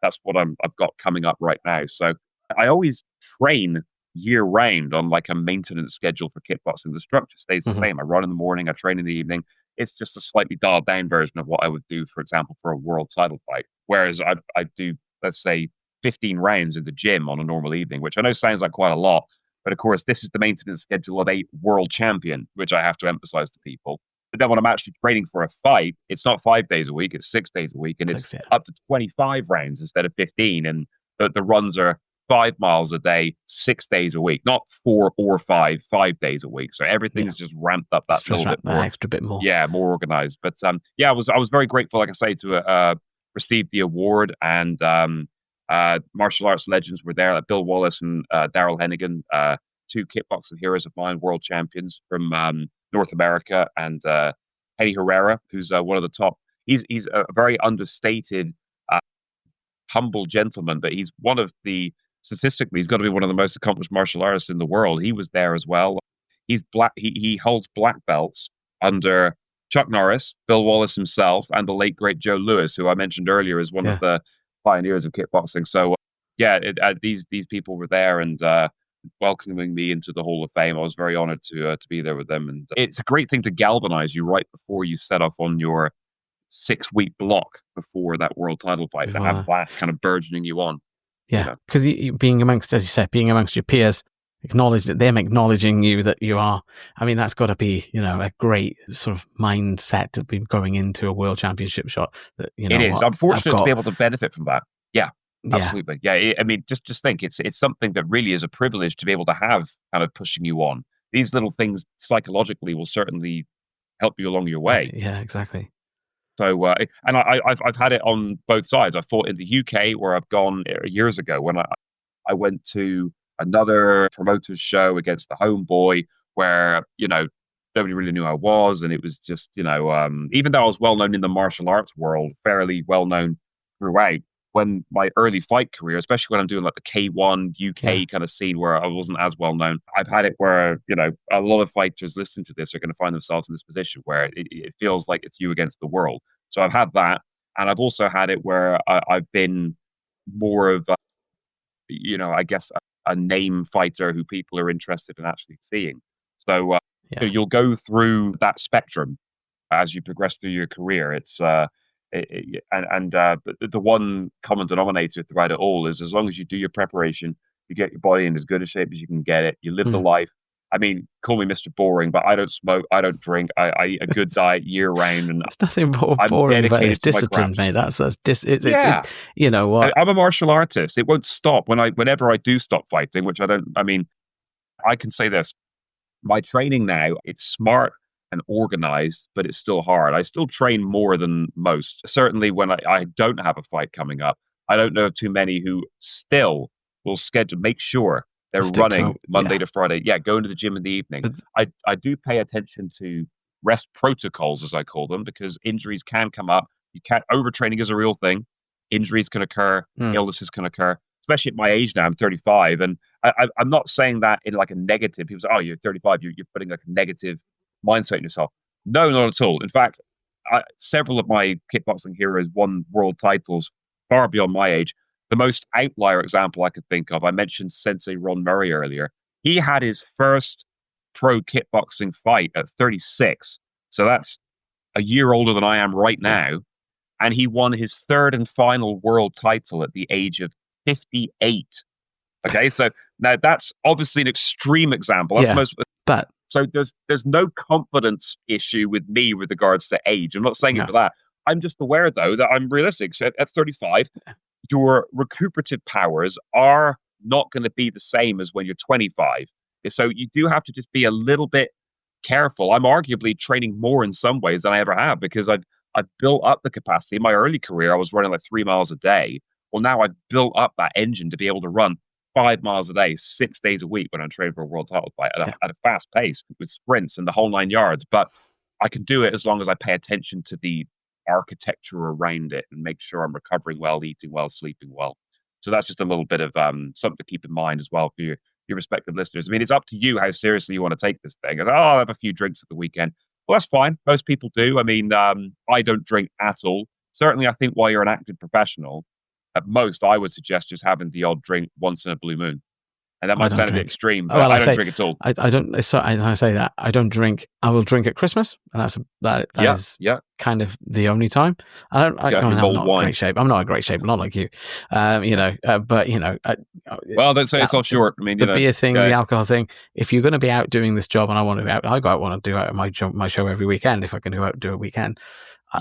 that's what I've got coming up right now. So I always train year round on like a maintenance schedule for kickboxing. The structure stays the same. I run in the morning, I train in the evening. It's just a slightly dialed down version of what I would do, for example, for a world title fight. Whereas I do, let's say, 15 rounds in the gym on a normal evening, which I know sounds like quite a lot. But of course, this is the maintenance schedule of a world champion, which I have to emphasize to people. But then when I'm actually training for a fight, it's not 5 days a week, it's 6 days a week. And it's up to 25 rounds instead of 15. And the runs are 5 miles a day, 6 days a week, not 4 or 5 days a week. So everything's just ramped up that little bit more, extra bit more. Yeah, more organized. But I was very grateful, like I say, to receive the award. And martial arts legends were there, like Bill Wallace and Daryl Hennigan, 2 kickboxing heroes of mine, world champions from North America, and Eddie Herrera, who's one of the top. He's a very understated, humble gentleman, but he's one of the. Statistically, he's got to be one of the most accomplished martial artists in the world. He was there as well. He's black. He holds black belts under Chuck Norris, Bill Wallace himself, and the late great Joe Louis, who I mentioned earlier is one of the pioneers of kickboxing. So these people were there and welcoming me into the Hall of Fame. I was very honored to be there with them, and it's a great thing to galvanize you right before you set off on your 6-week block before that world title fight, to have that kind of burgeoning you on. Yeah, because you being amongst, as you said, being amongst your peers, acknowledge that them acknowledging you that you are. I mean, that's got to be, a great sort of mindset to be going into a world championship shot. That it is. I'm fortunate to be able to benefit from that. Yeah, absolutely. Yeah, I mean, just think, it's something that really is a privilege to be able to have kind of pushing you on. These little things psychologically will certainly help you along your way. Yeah, exactly. So, and I've had it on both sides. I fought in the UK, where I've gone years ago when I went to another promoter's show against the homeboy, where nobody really knew who I was, and it was just even though I was well known in the martial arts world, fairly well known throughout. When my early fight career, especially when I'm doing like the K1 UK kind of scene where I wasn't as well known, I've had it where, a lot of fighters listening to this are going to find themselves in this position where it feels like it's you against the world. So I've had that. And I've also had it where I've been more of, I guess, a name fighter who people are interested in actually seeing. So you'll go through that spectrum as you progress through your career. It's the one common denominator throughout it all is, as long as you do your preparation, you get your body in as good a shape as you can get it, you live the life. I mean, call me Mr. Boring, but I don't smoke, I don't drink, I eat a good diet year round, and it's nothing boring, but it's discipline, mate. You know what? I'm a martial artist. It won't stop whenever I do stop fighting, which I don't. I mean, I can say this: my training now, it's smart and organized, but it's still hard. I still train more than most. Certainly when I don't have a fight coming up, I don't know too many who still will make sure they're running Monday to Friday. Yeah, going to the gym in the evening. I do pay attention to rest protocols, as I call them, because injuries can come up. Overtraining is a real thing. Injuries can occur. Illnesses can occur. Especially at my age now, I'm 35, and I'm not saying that in like a negative. People say, "Oh, you're 35. You're putting like a negative mindset in yourself." No, not at all. In fact, several of my kickboxing heroes won world titles far beyond my age. The most outlier example I could think of, I mentioned Sensei Ron Murray earlier. He had his first pro kickboxing fight at 36. So that's a year older than I am right now. And he won his third and final world title at the age of 58. Okay, so now that's obviously an extreme example. That's so there's no confidence issue with me with regards to age. I'm not saying it for that. I'm just aware, though, that I'm realistic. So at 35, your recuperative powers are not going to be the same as when you're 25. So you do have to just be a little bit careful. I'm arguably training more in some ways than I ever have, because I've built up the capacity. In my early career, I was running like 3 miles a day. Well, now I've built up that engine to be able to run 5 miles a day, 6 days a week when I'm training for a world title fight at a fast pace with sprints and the whole 9 yards. But I can do it as long as I pay attention to the architecture around it and make sure I'm recovering well, eating well, sleeping well. So that's just a little bit of something to keep in mind as well for your respective listeners. I mean, it's up to you how seriously you want to take this thing. I'll have a few drinks at the weekend. Well, that's fine. Most people do. I mean, I don't drink at all. Certainly, I think while you're an active professional, at most, I would suggest just having the odd drink once in a blue moon. And that might sound a bit extreme, but I don't drink at all. I don't. So I say that I don't drink. I will drink at Christmas, and that is kind of the only time. I'm not in great shape. I'm not in great shape, not like you. But well, don't say it's all short. I mean, the beer thing, the alcohol thing. If you're going to be out doing this job, and I want to be out, I want to do out my show every weekend. If I can do a weekend.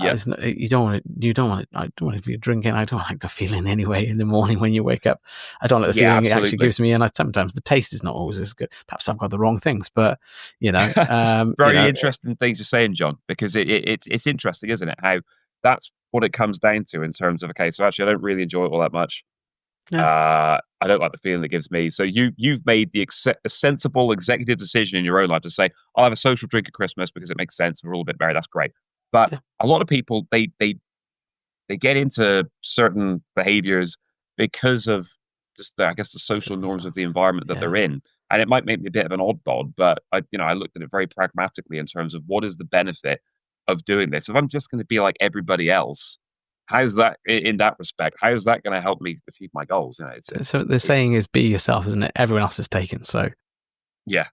You don't want to. I don't want to be drinking. I don't like the feeling anyway in the morning when you wake up. I don't like the feeling it actually gives me, and sometimes the taste is not always as good. Perhaps I've got the wrong things, but very interesting things you're saying, John, because it's interesting, isn't it? How that's what it comes down to in terms of so actually I don't really enjoy it all that much. No. I don't like the feeling it gives me. So you've made a sensible executive decision in your own life to say, I'll have a social drink at Christmas because it makes sense. We're all a bit merry. That's great. But a lot of people, they get into certain behaviors because of just, I guess, the social norms of the environment that they're in. And it might make me a bit of an odd bod, but I looked at it very pragmatically in terms of what is the benefit of doing this. If I'm just going to be like everybody else, how's that in that respect? How is that going to help me achieve my goals? So the saying is, be yourself, isn't it? Everyone else is taken. So yeah.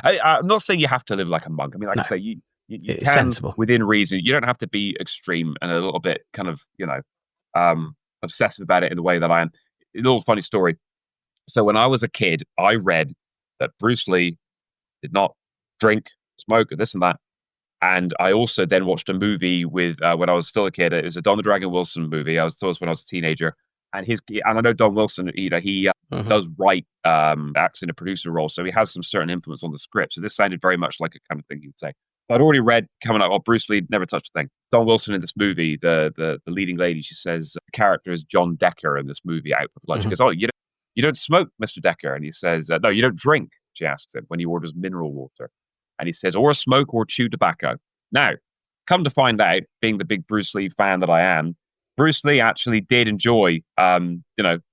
I'm not saying you have to live like a monk. I mean, like I say, you it's can, sensible within reason. You don't have to be extreme and a little bit kind of, obsessive about it in the way that I am. A little funny story. So when I was a kid, I read that Bruce Lee did not drink, smoke, or this and that. And I also then watched a movie with when I was still a kid. It was a Don the Dragon Wilson movie. I was when I was a teenager, and I know Don Wilson. He does write acts in a producer role, so he has some certain influence on the script. So this sounded very much like a kind of thing he would say. I'd already read coming up. Oh, Bruce Lee never touched a thing. Don Wilson in this movie, the leading lady, she says the character is John Decker in this movie Out for Blood. She goes, "Oh, you don't smoke, Mr. Decker," and he says, "No, you don't drink." She asks him when he orders mineral water. And he says, or smoke or chew tobacco. Now, come to find out, being the big Bruce Lee fan that I am, Bruce Lee actually did enjoy, a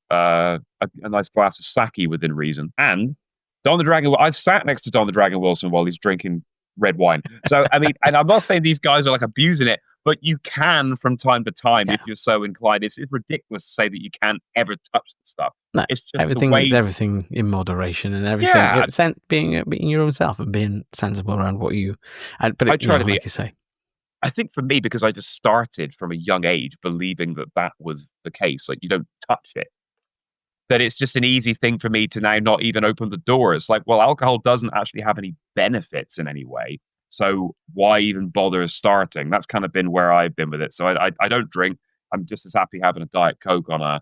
nice glass of sake within reason. And I've sat next to Don the Dragon Wilson while he's drinking red wine. So, I mean, and I'm not saying these guys are like abusing it, but you can from time to time if you're so inclined. It's ridiculous to say that you can't ever touch the stuff. No, it's just everything in moderation and everything. Yeah, being your own self and being sensible around what you. But I try to be, like you say. I think for me, because I just started from a young age believing that was the case, like you don't touch it, that it's just an easy thing for me to now not even open the door. It's like, well, alcohol doesn't actually have any benefits in any way. So why even bother starting? That's kind of been where I've been with it. So I don't drink. I'm just as happy having a Diet Coke on a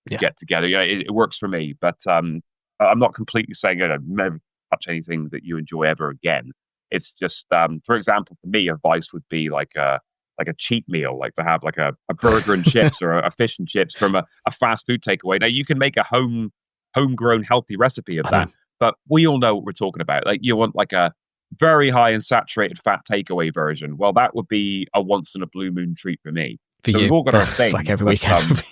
get together. It works for me. But I'm not completely saying never touch anything that you enjoy ever again. It's just, for example, for me, advice would be like a cheat meal, like to have like a burger and chips or a fish and chips from a fast food takeaway. Now you can make a homegrown healthy recipe of that, but we all know what we're talking about. Like you want like a very high in saturated fat takeaway version. Well, that would be a once in a blue moon treat for me. For you, we've all got our things. Like every weekend.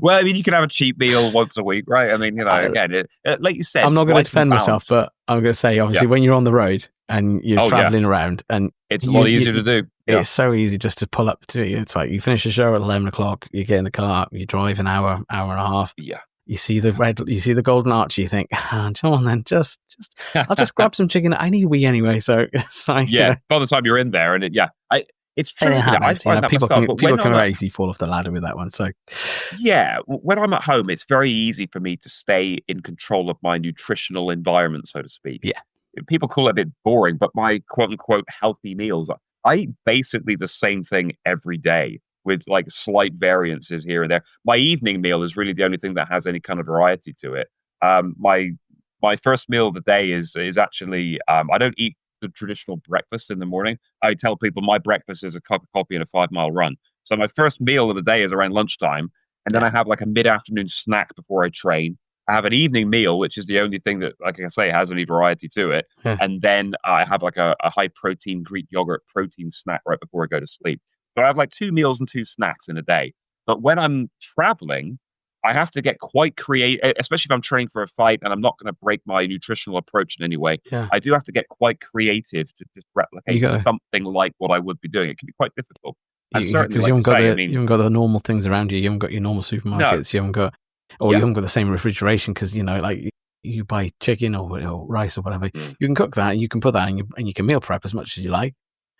Well, I mean, you can have a cheap meal once a week, right? I mean, again, like you said, I'm not going to defend myself, but I'm going to say, obviously, when you're on the road and you're traveling around, and it's a lot easier to do. Yeah. It's so easy just to pull up to it. It's like you finish the show at 11 o'clock, you get in the car, you drive an hour and a half. Yeah. You see the golden arch, you think, John, then just I'll just grab some chicken. I need a wee anyway, so it's like, by the time you're in there, and it's true. I find that people myself. People can easily fall off the ladder with that one. So, when I'm at home, it's very easy for me to stay in control of my nutritional environment, so to speak. Yeah. People call it a bit boring, but my quote unquote healthy meals, I eat basically the same thing every day with like slight variances here and there. My evening meal is really the only thing that has any kind of variety to it. My first meal of the day is actually I don't eat the traditional breakfast in the morning. I tell people my breakfast is a cup of coffee and a 5-mile run. So my first meal of the day is around lunchtime, and then I have like a mid-afternoon snack before I train. I have an evening meal, which is the only thing that, like I say, has any variety to it. And then I have like a high-protein Greek yogurt protein snack right before I go to sleep. So I have like 2 meals and 2 snacks in a day. But when I'm traveling, I have to get quite creative, especially if I'm training for a fight and I'm not going to break my nutritional approach in any way. Yeah. I do have to get quite creative to just replicate something like what I would be doing. It can be quite difficult. Because you haven't got the normal things around you. You haven't got your normal supermarkets. You haven't got, you haven't got the same refrigeration because, like you buy chicken or rice or whatever. You can cook that and you can put that in and you can meal prep as much as you like.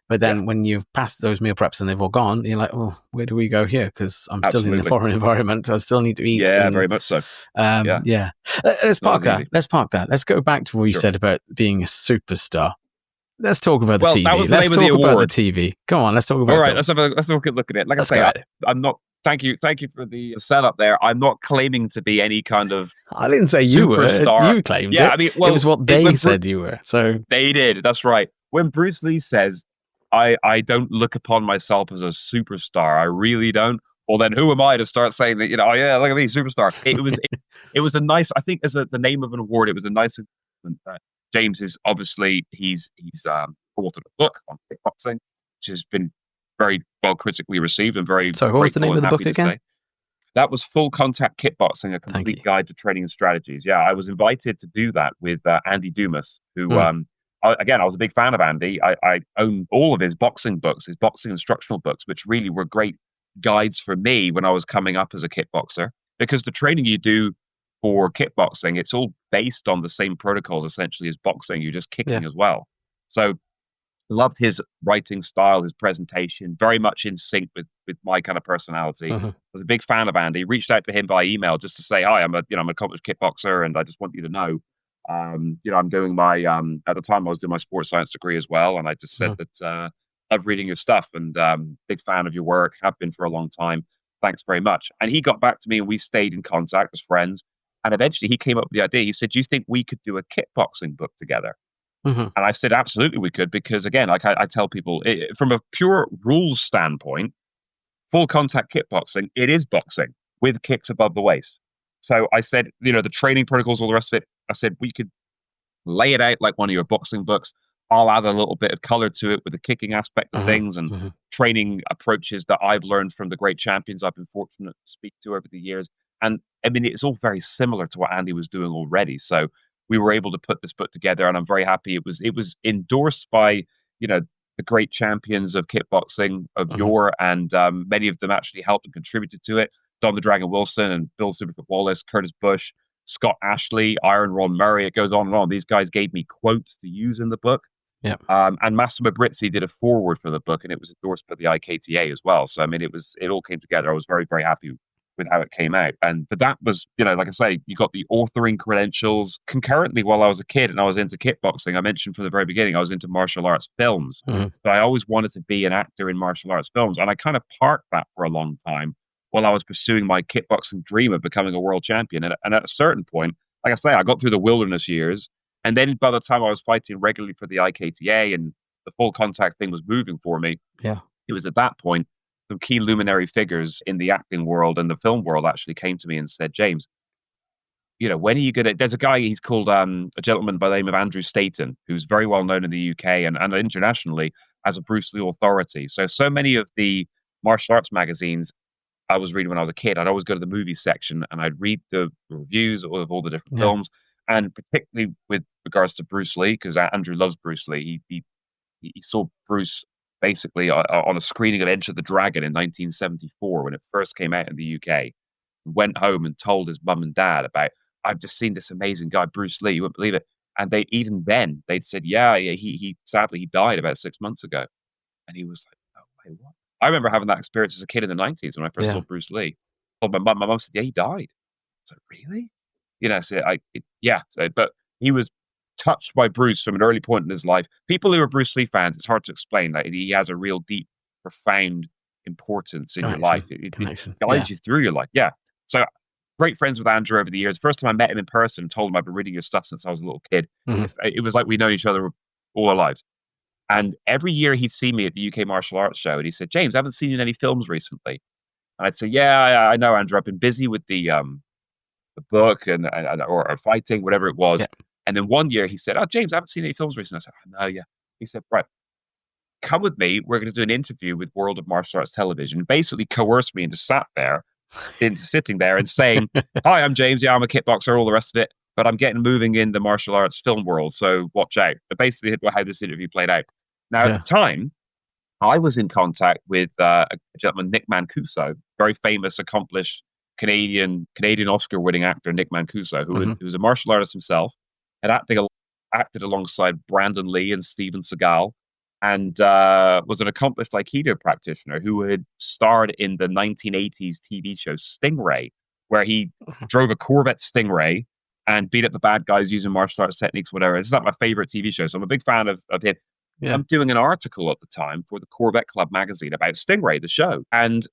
But then when you've passed those meal preps and they've all gone, you're like, well, where do we go here? Because I'm still in the foreign environment. I still need to eat. Yeah, very much so. Let's park that. Let's go back to what you said about being a superstar. Let's talk about the TV. That was the name of the award. About the TV. Come on, let's talk about. All right, let's have a good look at it. Like I say, I'm not. Thank you for the setup there. I'm not claiming to be any kind kind of. I didn't say you were. You claimed it. I mean, it was what they said you were. So they did. That's right. When Bruce Lee says, I don't look upon myself as a superstar. I really don't. Well, then who am I to start saying that? Look at me, superstar. It was a nice. I think as the name of an award, it was a nice. James is obviously he's authored a book on kickboxing, which has been very well critically received and very. So, what was the name of the book again? That was Full Contact Kickboxing, a Thank complete you. guide to training and strategies. Yeah, I was invited to do that with Andy Dumas, who, again, I was a big fan of Andy. I own all of his boxing books, his boxing instructional books, which really were great guides for me when I was coming up as a kickboxer. Because the training you do for kickboxing, it's all based on the same protocols essentially as boxing. You're just kicking Yeah. as well. So loved his writing style, his presentation, very much in sync with my kind of personality. Was a big fan of Andy. Reached out to him by email just to say, hi, I'm an accomplished kickboxer, and I just want you to know, I'm doing my at the time I was doing my sports science degree as well, and I just said that love reading your stuff and big fan of your work, have been for a long time. Thanks very much. And he got back to me, and we stayed in contact as friends. And eventually, he came up with the idea. He said, "Do you think we could do a kickboxing book together?" And I said, absolutely, we could, because again, like I tell people, from a pure rules standpoint, full contact kickboxing, it is boxing with kicks above the waist. So I said, the training protocols, all the rest of it, I said, we could lay it out like one of your boxing books. I'll add a little bit of color to it with the kicking aspect of things and training approaches that I've learned from the great champions I've been fortunate to speak to over the years. And I mean, it's all very similar to what Andy was doing already. So we were able to put this book together, and I'm very happy. It was endorsed by, the great champions of kickboxing of yore, and many of them actually helped and contributed to it. Don the Dragon Wilson and Bill Superfoot Wallace, Curtis Bush, Scott Ashley, Iron Ron Murray. It goes on and on. These guys gave me quotes to use in the book. Yeah. And Massimo Brizzi did a foreword for the book, and it was endorsed by the IKTA as well. So I mean, it all came together. I was very, very happy with how it came out. And that was, like I say, you got the authoring credentials concurrently while I was a kid and I was into kickboxing. I mentioned from the very beginning, I was into martial arts films. So I always wanted to be an actor in martial arts films. And I kind of parked that for a long time while I was pursuing my kickboxing dream of becoming a world champion. And at a certain point, like I say, I got through the wilderness years. And then by the time I was fighting regularly for the IKTA and the full contact thing was moving for me, it was at that point some key luminary figures in the acting world and the film world actually came to me and said, James, when are you going to... There's a guy, he's called a gentleman by the name of Andrew Staten, who's very well known in the UK and internationally as a Bruce Lee authority. So many of the martial arts magazines I was reading when I was a kid, I'd always go to the movie section and I'd read the reviews of all the different films. And particularly with regards to Bruce Lee, because Andrew loves Bruce Lee, he saw Bruce basically on a screening of Enter the Dragon in 1974 when it first came out in the UK. Went home and told his mum and dad about, I've just seen this amazing guy, Bruce Lee. You wouldn't believe it. And they'd said, he sadly he died about 6 months ago. And he was like, oh, wait, what? I remember having that experience as a kid in the 90s when I first saw Bruce Lee. Told my mum said, yeah, he died. I was like, really? But he was touched by Bruce from an early point in his life. People who are Bruce Lee fans, it's hard to explain that he has a real deep, profound importance in your life. It guides you through your life. Yeah. So great friends with Andrew over the years. First time I met him in person and told him I've been reading your stuff since I was a little kid. It was like we'd known each other all our lives. And every year he'd see me at the UK Martial Arts Show and he said, James, I haven't seen you in any films recently. And I'd say, yeah, I know, Andrew. I've been busy with the book or fighting, whatever it was. Yeah. And then one year he said, oh, James, I haven't seen any films recently. I said, oh, no, yeah. He said, right, come with me. We're going to do an interview with World of Martial Arts Television. Basically coerced me into sitting there and saying, hi, I'm James. Yeah, I'm a kickboxer, all the rest of it. But I'm moving in the martial arts film world. So watch out. But basically how this interview played out. Now, at the time, I was in contact with a gentleman, Nick Mancuso, very famous, accomplished Canadian Oscar-winning actor, Nick Mancuso, who was a martial artist himself, had acted alongside Brandon Lee and Steven Seagal, and was an accomplished Aikido practitioner who had starred in the 1980s TV show Stingray, where he drove a Corvette Stingray and beat up the bad guys using martial arts techniques, whatever. It's not my favorite TV show, so I'm a big fan of him. Yeah. I'm doing an article at the time for the Corvette Club magazine about Stingray, the show. And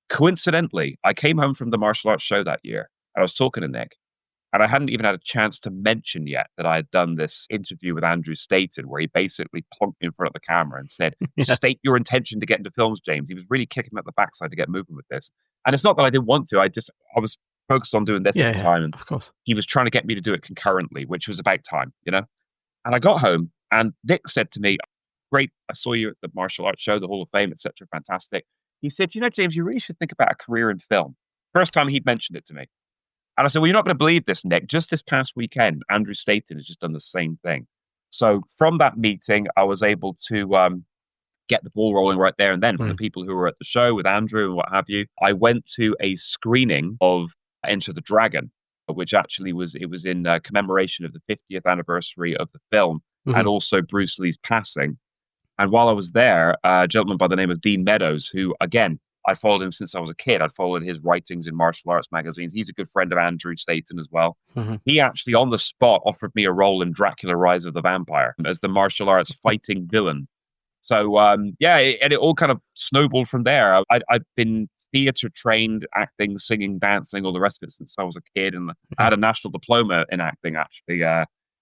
coincidentally, I came home from the martial arts show that year, and I was talking to Nick, and I hadn't even had a chance to mention yet that I had done this interview with Andrew Staten, where he basically plonked me in front of the camera and said, state your intention to get into films, James. He was really kicking me at the backside to get moving with this. And it's not that I didn't want to. I was focused on doing this at the time. And of course, he was trying to get me to do it concurrently, which was about time, And I got home, and Nick said to me, great, I saw you at the martial arts show, the Hall of Fame, etc. Fantastic. He said, James, you really should think about a career in film. First time he'd mentioned it to me. And I said, well, you're not going to believe this, Nick. Just this past weekend, Andrew Staten has just done the same thing. So from that meeting, I was able to get the ball rolling right there and then for the people who were at the show with Andrew and what have you. I went to a screening of Enter the Dragon, which actually was in commemoration of the 50th anniversary of the film and also Bruce Lee's passing. And while I was there, a gentleman by the name of Dean Meadows, who, again, I followed him since I was a kid. I'd followed his writings in martial arts magazines. He's a good friend of Andrew Staten as well. He actually, on the spot, offered me a role in Dracula Rise of the Vampire as the martial arts fighting villain. So, and it all kind of snowballed from there. I'd been theatre trained, acting, singing, dancing, all the rest of it since I was a kid. And I had a national diploma in acting, actually.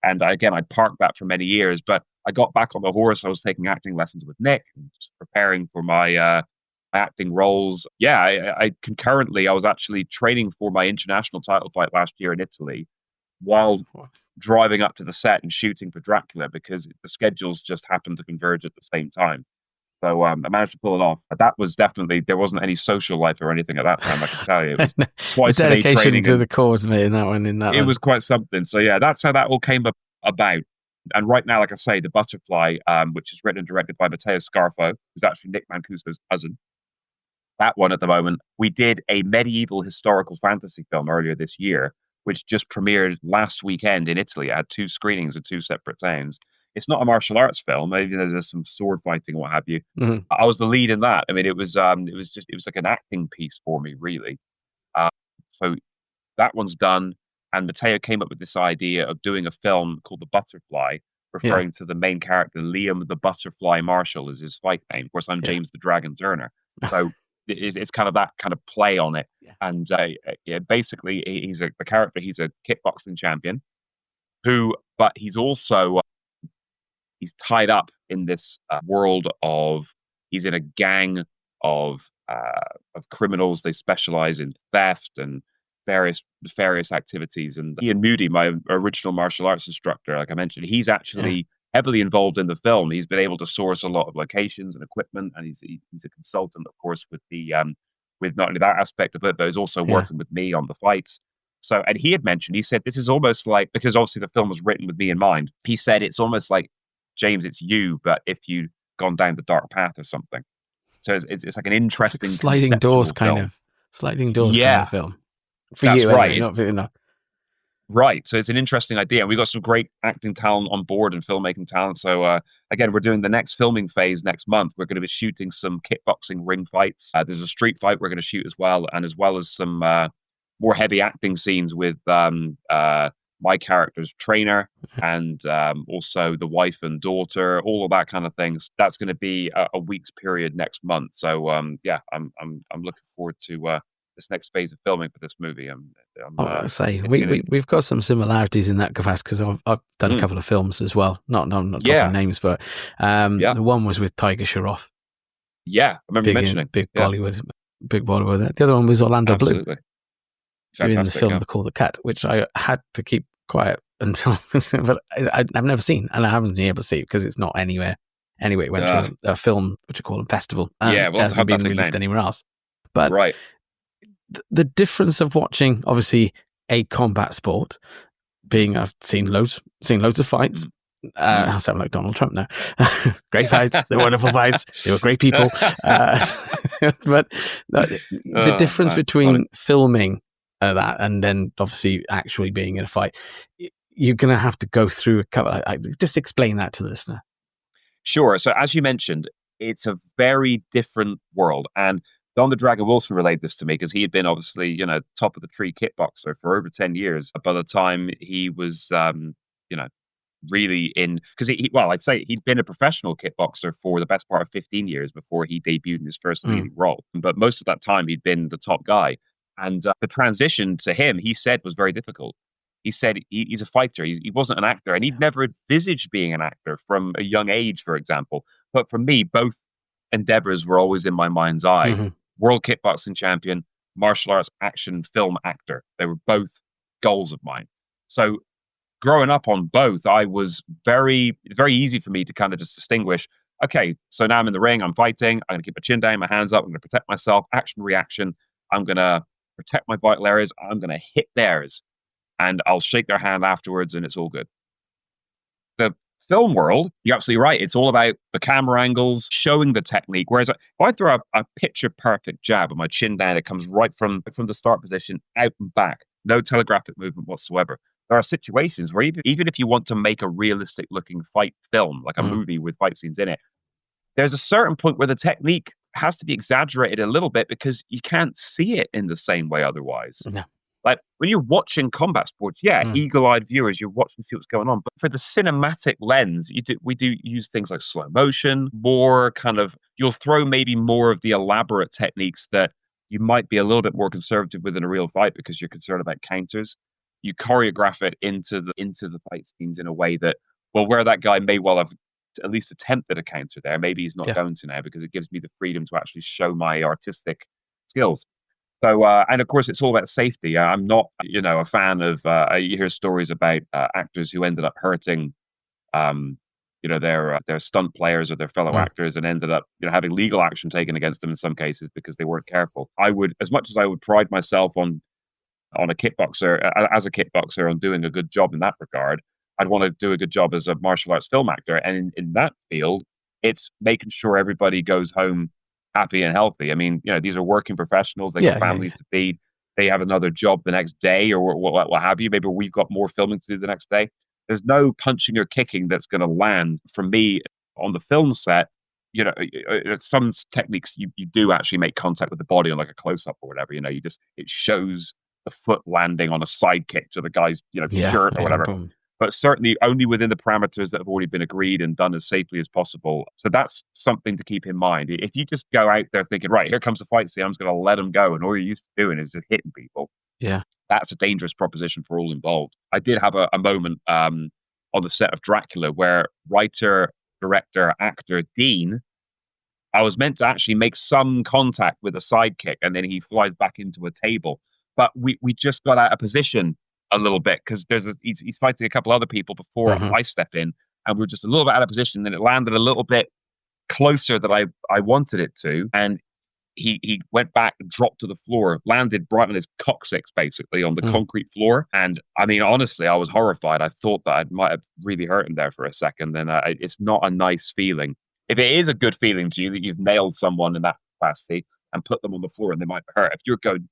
And again, I parked that for many years. But I got back on the horse. I was taking acting lessons with Nick, and just preparing for my acting roles. Yeah, I concurrently, I was actually training for my international title fight last year in Italy while driving up to the set and shooting for Dracula, because the schedules just happened to converge at the same time. So I managed to pull it off. But that was definitely, there wasn't any social life or anything at that time, I can tell you. It was twice the a day dedication training. to the cause, mate, in that one. It was quite something. So yeah, that's how that all came about. And right now, like I say, The Butterfly, which is written and directed by Matteo Scarfo, who's actually Nick Mancuso's cousin. That one at the moment. We did a medieval historical fantasy film earlier this year, which just premiered last weekend in Italy. It had 2 screenings in 2 separate towns. It's not a martial arts film. Maybe there's some sword fighting and what have you. I was the lead in that. I mean, it was like an acting piece for me, really. So that one's done. And Matteo came up with this idea of doing a film called The Butterfly, referring to the main character, Liam the Butterfly Marshall is his fight name. Of course, I'm James the Dragon Turner. So it's kind of that kind of play on it. And basically, he's a kickboxing champion but he's also, he's tied up in this world he's in a gang of criminals. They specialize in theft and various activities. And Ian Moody, my original martial arts instructor, like I mentioned, he's actually heavily involved in the film. He's been able to source a lot of locations and equipment, and he's a consultant, of course, with with not only that aspect of it, but he's also working with me on the fights. So, and he said, this is almost like, because obviously the film was written with me in mind, he said it's almost like, James, it's you, but if you'd gone down the dark path or something. So it's like an interesting, it's like sliding doors kind of film. For That's you, right. Anyway, not. Right. So it's an interesting idea. And we've got some great acting talent on board and filmmaking talent. So again, we're doing the next filming phase next month. We're going to be shooting some kickboxing ring fights. There's a street fight we're going to shoot as well as some more heavy acting scenes with my character's trainer and also the wife and daughter, all of that kind of things. That's going to be a week's period next month. So I'm looking forward to this next phase of filming for this movie. We've got some similarities in that capacity, because I've done a couple of films as well. Not talking names, but the one was with Tiger Shroff. Yeah, I remember mentioning big Bollywood. The other one was Orlando Bloom. Doing the film called The Cut, which I had to keep quiet until, but I've never seen, and I haven't been able to see it because it's not anywhere. Anyway, it went to a film, which I call a festival. It hasn't been released anywhere else. But the difference of watching, obviously, a combat sport, I've seen loads of fights. I sound like Donald Trump now. Great fights. They're wonderful fights. They were great people. But the difference between filming that and then obviously actually being in a fight, you're going to have to go through a couple. Just explain that to the listener. Sure. So as you mentioned, it's a very different world. And Don the Dragon Wilson relayed this to me because he had been obviously, top of the tree kickboxer for over 10 years. By the time he was, really in, because I'd say he'd been a professional kickboxer for the best part of 15 years before he debuted in his first leading role. But most of that time he'd been the top guy. And the transition to him, he said, was very difficult. He said he's a fighter. He wasn't an actor, and he'd never envisaged being an actor from a young age, for example. But for me, both endeavors were always in my mind's eye. World kickboxing champion, martial arts action film actor. They were both goals of mine. So growing up on both, I was very, very easy for me to kind of just distinguish, okay, so now I'm in the ring, I'm fighting, I'm going to keep my chin down, my hands up, I'm going to protect myself, action, reaction. I'm going to protect my vital areas. I'm going to hit theirs, and I'll shake their hand afterwards, and it's all good. The film world, you're absolutely right. It's all about the camera angles, showing the technique. Whereas if I throw a picture perfect jab with my chin down, it comes right from the start position out and back. No telegraphic movement whatsoever. There are situations where even if you want to make a realistic looking fight film, like a movie with fight scenes in it, there's a certain point where the technique has to be exaggerated a little bit because you can't see it in the same way otherwise. No. Like when you're watching combat sports, eagle-eyed viewers, you're watching to see what's going on. But for the cinematic lens, we do use things like slow motion, more kind of, you'll throw maybe more of the elaborate techniques that you might be a little bit more conservative with in a real fight because you're concerned about counters. You choreograph it into the fight scenes in a way that, well, where that guy may well have at least attempted a counter there, maybe he's not going to now because it gives me the freedom to actually show my artistic skills. So, and of course, it's all about safety. I'm not, a fan of, you hear stories about actors who ended up hurting, their stunt players or their fellow actors and ended up, having legal action taken against them in some cases because they weren't careful. I would, as much as I would pride myself on a kickboxer, as a kickboxer, on doing a good job in that regard, I'd want to do a good job as a martial arts film actor. And in that field, it's making sure everybody goes home happy and healthy. I mean, these are working professionals. They got families to feed. They have another job the next day or what have you. Maybe we've got more filming to do the next day. There's no punching or kicking that's going to land for me on the film set. Some techniques you do actually make contact with the body on like a close-up or whatever. It shows the foot landing on a side kick to the guy's, shirt or whatever. Boom. But certainly only within the parameters that have already been agreed and done as safely as possible. So that's something to keep in mind. If you just go out there thinking, right, here comes a fight scene, I'm just going to let them go, and all you're used to doing is just hitting people. Yeah, that's a dangerous proposition for all involved. I did have a moment on the set of Dracula where writer, director, actor Dean, I was meant to actually make some contact with a sidekick, and then he flies back into a table. But we just got out of position a little bit because he's fighting a couple other people before I step in, and we're just a little bit out of position. And it landed a little bit closer than I wanted it to, and he went back and dropped to the floor, landed right on his coccyx basically on the concrete floor. And I mean, honestly, I was horrified. I thought that I might have really hurt him there for a second, and it's not a nice feeling. If it is a good feeling to you that you've nailed someone in that capacity and put them on the floor and they might hurt, if you're going,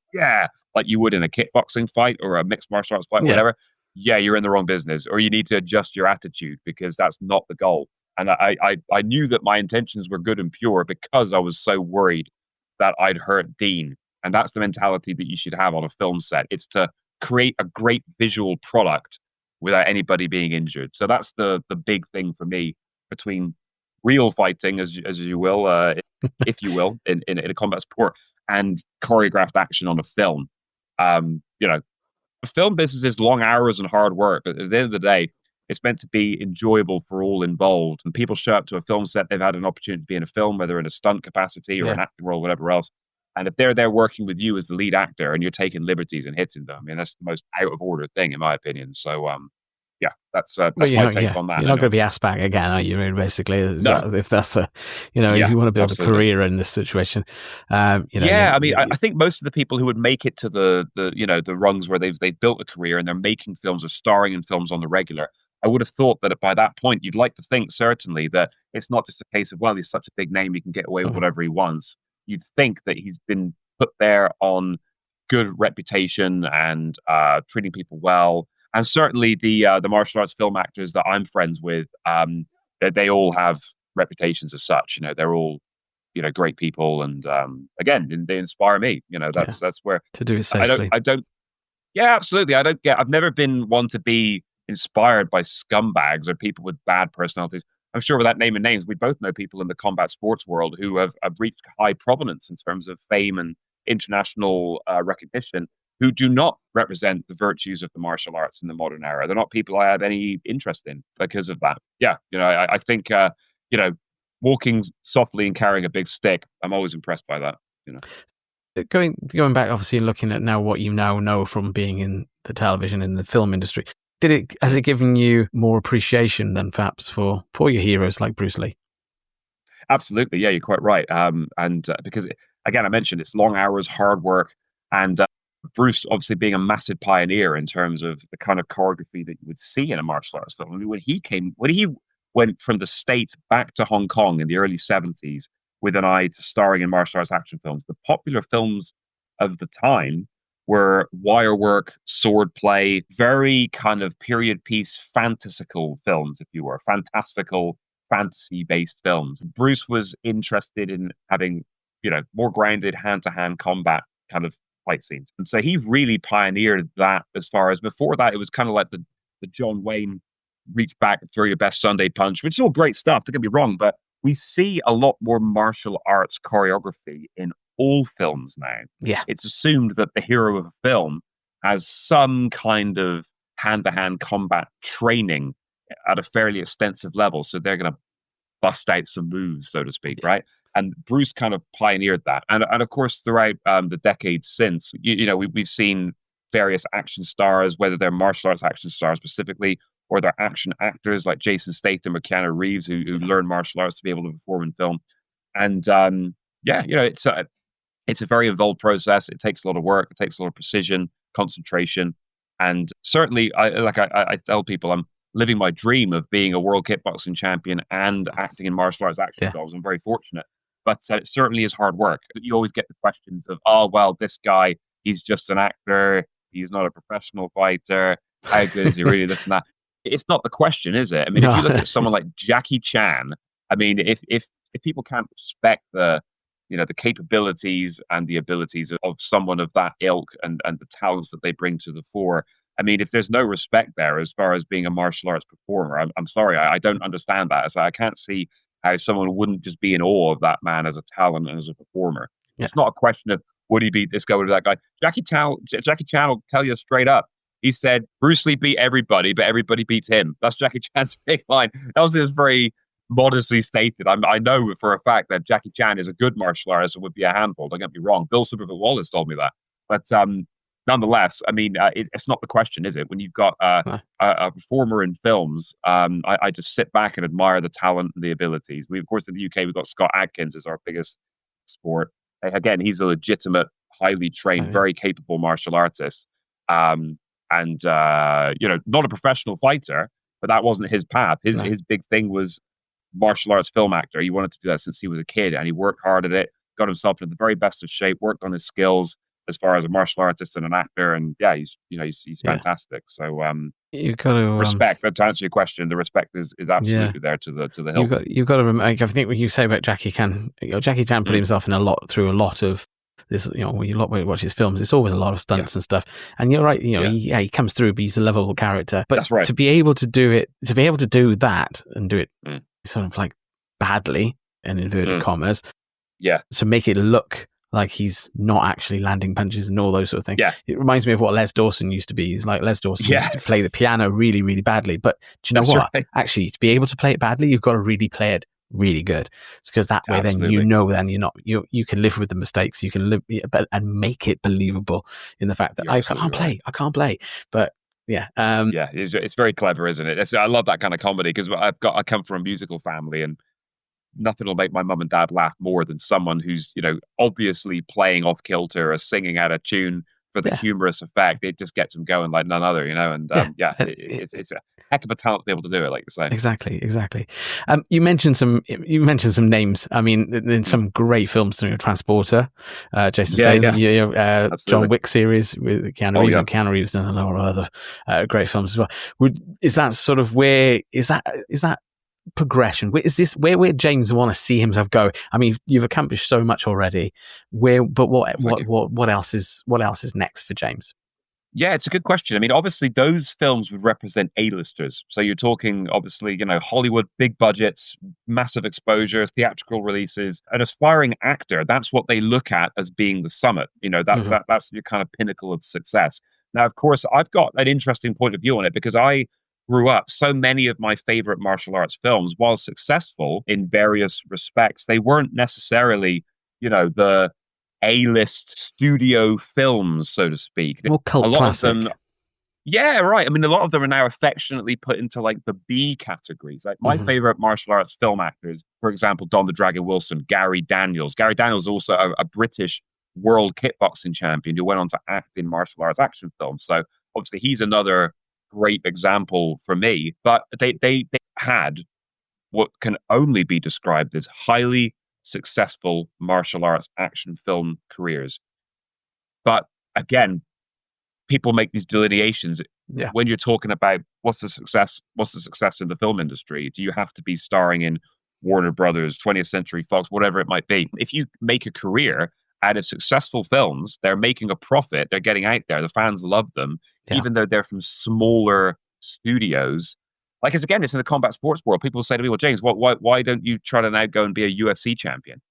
like you would in a kickboxing fight or a mixed martial arts fight, whatever, you're in the wrong business, or you need to adjust your attitude because that's not the goal. And I knew that my intentions were good and pure because I was so worried that I'd hurt Dean. And that's the mentality that you should have on a film set. It's to create a great visual product without anybody being injured. So that's the big thing for me between real fighting, as you will, if you will, in a combat sport, and choreographed action on a film. The film business is long hours and hard work, but at the end of the day, it's meant to be enjoyable for all involved. And people show up to a film set, they've had an opportunity to be in a film, whether in a stunt capacity or an acting role, whatever else. And if they're there working with you as the lead actor and you're taking liberties and hitting them, I mean, that's the most out of order thing, in my opinion. So, that's my take on that. You're not going to be asked back again, are you? Basically, if that's the, if you want to build a career in this situation, I think most of the people who would make it to the rungs where they've built a career and they're making films or starring in films on the regular, I would have thought that by that point, you'd like to think certainly that it's not just a case of, well, he's such a big name, he can get away with whatever he wants. You'd think that he's been put there on good reputation and treating people well. And certainly the martial arts film actors that I'm friends with, they all have reputations as such. They're all, great people, and again, they inspire me. That's where to do it safely. I don't. Yeah, absolutely. I've never been one to be inspired by scumbags or people with bad personalities. I'm sure without naming names, we both know people in the combat sports world who have reached high prominence in terms of fame and international recognition, who do not represent the virtues of the martial arts in the modern era. They're not people I have any interest in because of that. Yeah, I think, walking softly and carrying a big stick, I'm always impressed by that. Going back, obviously, and looking at now what you now know from being in the television and the film industry, has it given you more appreciation than perhaps for your heroes like Bruce Lee? Absolutely, yeah, you're quite right. And because again, I mentioned it's long hours, hard work, and Bruce obviously being a massive pioneer in terms of the kind of choreography that you would see in a martial arts film. I mean, when he went from the States back to Hong Kong in the early 70s with an eye to starring in martial arts action films, the popular films of the time were wire work, sword play, very kind of period piece fantastical films, if you were, fantastical fantasy-based films. Bruce was interested in having, more grounded hand-to-hand combat kind of fight scenes. And so he really pioneered that. As far as before that, it was kind of like the John Wayne reach back and throw your best Sunday punch, which is all great stuff, don't get me wrong, but we see a lot more martial arts choreography in all films now. Yeah. It's assumed that the hero of a film has some kind of hand-to-hand combat training at a fairly extensive level, so they're going to bust out some moves, so to speak, right? And Bruce kind of pioneered that. And of course, throughout the decades since, we've seen various action stars, whether they're martial arts action stars specifically, or they're action actors like Jason Statham or Keanu Reeves, who learn martial arts to be able to perform in film. And it's a very involved process. It takes a lot of work. It takes a lot of precision, concentration. And certainly, I tell people, I'm living my dream of being a world kickboxing champion and acting in martial arts action films. I'm very fortunate. But it certainly is hard work. You always get the questions of, oh, well, this guy, he's just an actor. He's not a professional fighter. How good is he really, this and that? It's not the question, is it? I mean, if you look at someone like Jackie Chan, I mean, if people can't respect the capabilities and the abilities of someone of that ilk and the talents that they bring to the fore, I mean, if there's no respect there as far as being a martial arts performer, I'm sorry, I don't understand that. So I can't see how someone wouldn't just be in awe of that man as a talent and as a performer. Yeah. It's not a question of would he beat this guy or that guy. Jackie Chan will tell you straight up. He said Bruce Lee beat everybody, but everybody beats him. That's Jackie Chan's big line. That was just very modestly stated. I know for a fact that Jackie Chan is a good martial artist and would be a handful. Don't get me wrong. Bill Superfoot Wallace told me that. But nonetheless, I mean, it's not the question, is it? When you've got a performer in films, I just sit back and admire the talent and the abilities. Of course, in the UK, we've got Scott Adkins as our biggest sport. Again, he's a legitimate, highly trained, very capable martial artist. Not a professional fighter, but that wasn't his path. His big thing was martial arts film actor. He wanted to do that since he was a kid, and he worked hard at it, got himself in the very best of shape, worked on his skills as far as a martial artist and an actor, and he's fantastic. So you've got to respect. But to answer your question, the respect is absolutely there to the hill. You've got to remember. I think what you say about Jackie Chan, Jackie Chan put himself in through a lot of this. When you watch his films, it's always a lot of stunts and stuff. And you're right. He comes through, but he's a lovable character. But that's right. To be able to do it, that and do it sort of like badly in inverted commas. Yeah. So make it look like he's not actually landing punches and all those sort of things. Yeah. It reminds me of what Les Dawson used to be. He's like Les Dawson used to play the piano really, really badly. But do you know what? Right. Actually, to be able to play it badly, you've got to really play it really good. It's because that way then you're not, you can live with the mistakes. You can live and make it believable in the fact that I can't play. But it's very clever, isn't it? I love that kind of comedy because I come from a musical family, and nothing will make my mum and dad laugh more than someone who's obviously playing off kilter or singing out of tune for the humorous effect. It just gets them going like none other, and it's a heck of a talent to be able to do it, like you say. Exactly. You mentioned some names. I mean, in some great films, Transporter, Jason Statham, John Wick series with Keanu Reeves, and Keanu Reeves done a lot of other great films as well. Is that sort of where is that progression? Is this where James want to see himself go? I mean, you've accomplished so much already. What else is next for James? Yeah, it's a good question. I mean, obviously, those films would represent A-listers. So you're talking, obviously, Hollywood, big budgets, massive exposure, theatrical releases. An aspiring actor, that's what they look at as being the summit. That's your kind of pinnacle of success. Now, of course, I've got an interesting point of view on it because I grew up, so many of my favorite martial arts films, while successful in various respects, they weren't necessarily, the A-list studio films, so to speak. More cult classic. Of them, yeah, right. I mean, a lot of them are now affectionately put into like the B categories. Like my favorite martial arts film actors, for example, Don the Dragon Wilson, Gary Daniels. Gary Daniels is also a British world kickboxing champion who went on to act in martial arts action films. So obviously he's another great example for me. But they had what can only be described as highly successful martial arts action film careers. But again, people make these delineations. Yeah. When you're talking about what's the success in the film industry, do you have to be starring in Warner Brothers, 20th Century Fox, whatever it might be? If you make a career out of successful films, they're making a profit, they're getting out there, the fans love them, even though they're from smaller studios. Like, it's in the combat sports world, people say to me, well, James, why don't you try to now go and be a UFC champion?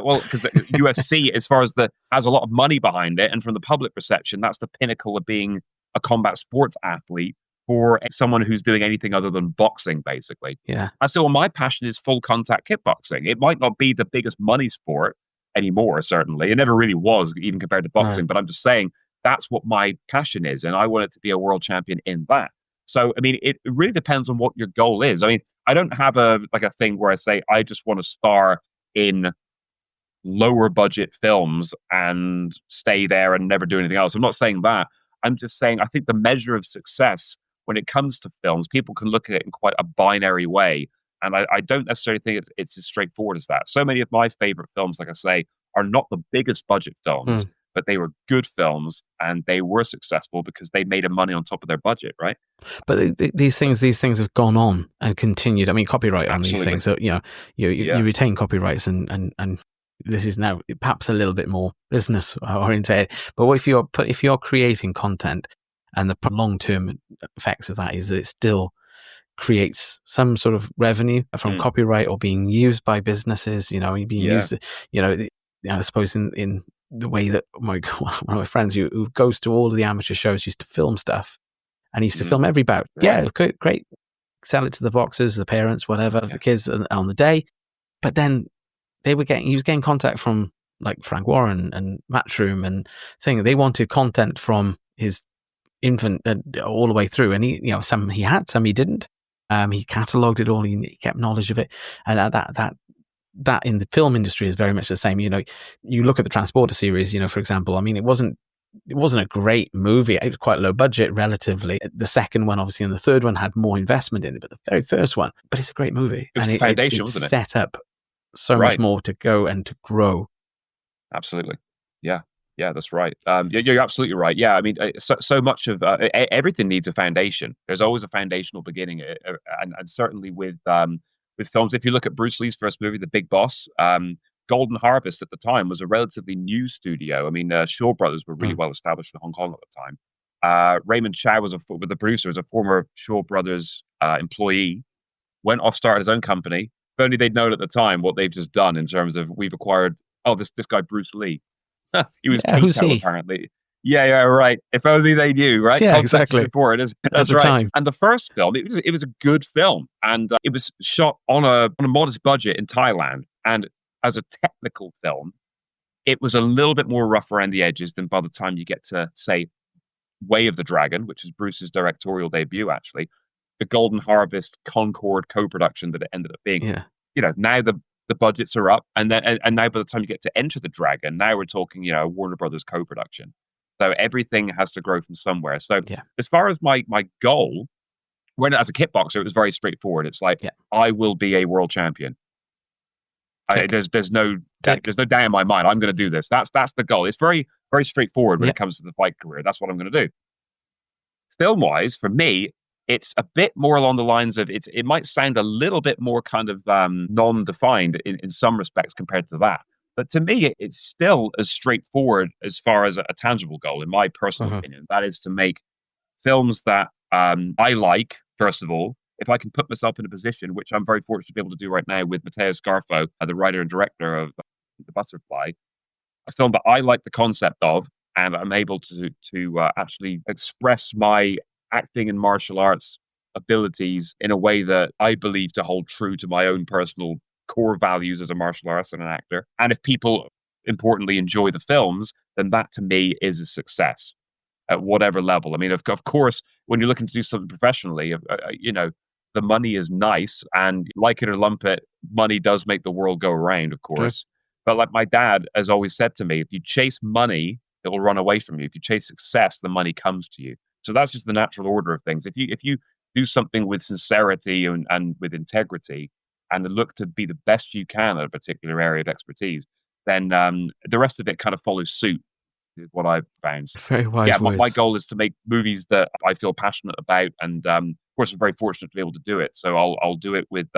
Well, because the UFC, as far as has a lot of money behind it, and from the public perception, that's the pinnacle of being a combat sports athlete for someone who's doing anything other than boxing, basically. Yeah. And so my passion is full contact kickboxing. It might not be the biggest money sport anymore, certainly. It never really was, even compared to boxing. But I'm just saying that's what my passion is, and I want it to be a world champion in that. So, I mean, it really depends on what your goal is. I mean, I don't have a thing where I say I just want to star in lower budget films and stay there and never do anything else. I'm not saying that. I'm just saying I think the measure of success when it comes to films, people can look at it in quite a binary way. And I don't necessarily think it's as straightforward as that. So many of my favorite films, like I say, are not the biggest budget films, but they were good films and they were successful because they made money on top of their budget, right? But these things have gone on and continued. I mean, copyright on these things. So, you retain copyrights and this is now perhaps a little bit more business oriented. But if you're creating content, and the long-term effects of that is that it still creates some sort of revenue from copyright or being used by businesses, being used, I suppose in the way that one of my friends who goes to all of the amateur shows used to film stuff, and he used to film every bout. Right. Yeah, great. Sell it to the boxers, the parents, whatever, the kids on the day. But then he was getting contact from like Frank Warren and Matchroom and saying they wanted content from his infant all the way through, and some he had, some he didn't. He catalogued it all. He kept knowledge of it, and that in the film industry is very much the same. You look at the Transporter series. For example, I mean, it wasn't a great movie. It was quite low budget relatively. The second one, obviously, and the third one had more investment in it, but the very first one, but it's a great movie. It was the foundation, wasn't it? Set up so much more to go and to grow. Absolutely, yeah. Yeah, that's right. You're absolutely right. Yeah, I mean, so much of everything needs a foundation. There's always a foundational beginning, and certainly with films. If you look at Bruce Lee's first movie, The Big Boss, Golden Harvest at the time was a relatively new studio. I mean, Shaw Brothers were really well established in Hong Kong at the time. Raymond Chow was the producer, was a former Shaw Brothers employee, went off, started his own company. If only they'd known at the time what they've just done in terms of we've acquired. Oh, this guy Bruce Lee. He was Taito, apparently. Yeah, right. If only they knew, right? Yeah, exactly. That's right. Time. And the first film, it was a good film, and it was shot on a modest budget in Thailand. And as a technical film, it was a little bit more rough around the edges than by the time you get to, say, Way of the Dragon, which is Bruce's directorial debut, actually. The Golden Harvest Concord co-production that it ended up being. Yeah. Now the budgets are up, and now by the time you get to Enter the Dragon, now we're talking, Warner Brothers co-production. So everything has to grow from somewhere. So as far as my goal, when as a kickboxer, it was very straightforward. It's like I will be a world champion. There's no doubt in my mind. I'm going to do this. That's the goal. It's very very straightforward when it comes to the fight career. That's what I'm going to do. Film wise, for me, it's a bit more along the lines of it might sound a little bit more kind of non-defined in some respects compared to that. But to me, it's still as straightforward as far as a tangible goal, in my personal opinion. That is to make films that I like, first of all. If I can put myself in a position, which I'm very fortunate to be able to do right now with Matteo Scarfo, the writer and director of The Butterfly, a film that I like the concept of, and I'm able to actually express my acting and martial arts abilities in a way that I believe to hold true to my own personal core values as a martial artist and an actor. And if people, importantly, enjoy the films, then that to me is a success at whatever level. I mean, of course, when you're looking to do something professionally, the money is nice, and like it or lump it, money does make the world go around, of course. But like my dad has always said to me, if you chase money, it will run away from you. If you chase success, the money comes to you. So that's just the natural order of things. If you do something with sincerity and with integrity and look to be the best you can at a particular area of expertise, then the rest of it kind of follows suit, is what I've found. Very wise words. My goal is to make movies that I feel passionate about. And of course, I'm very fortunate to be able to do it. So I'll do it with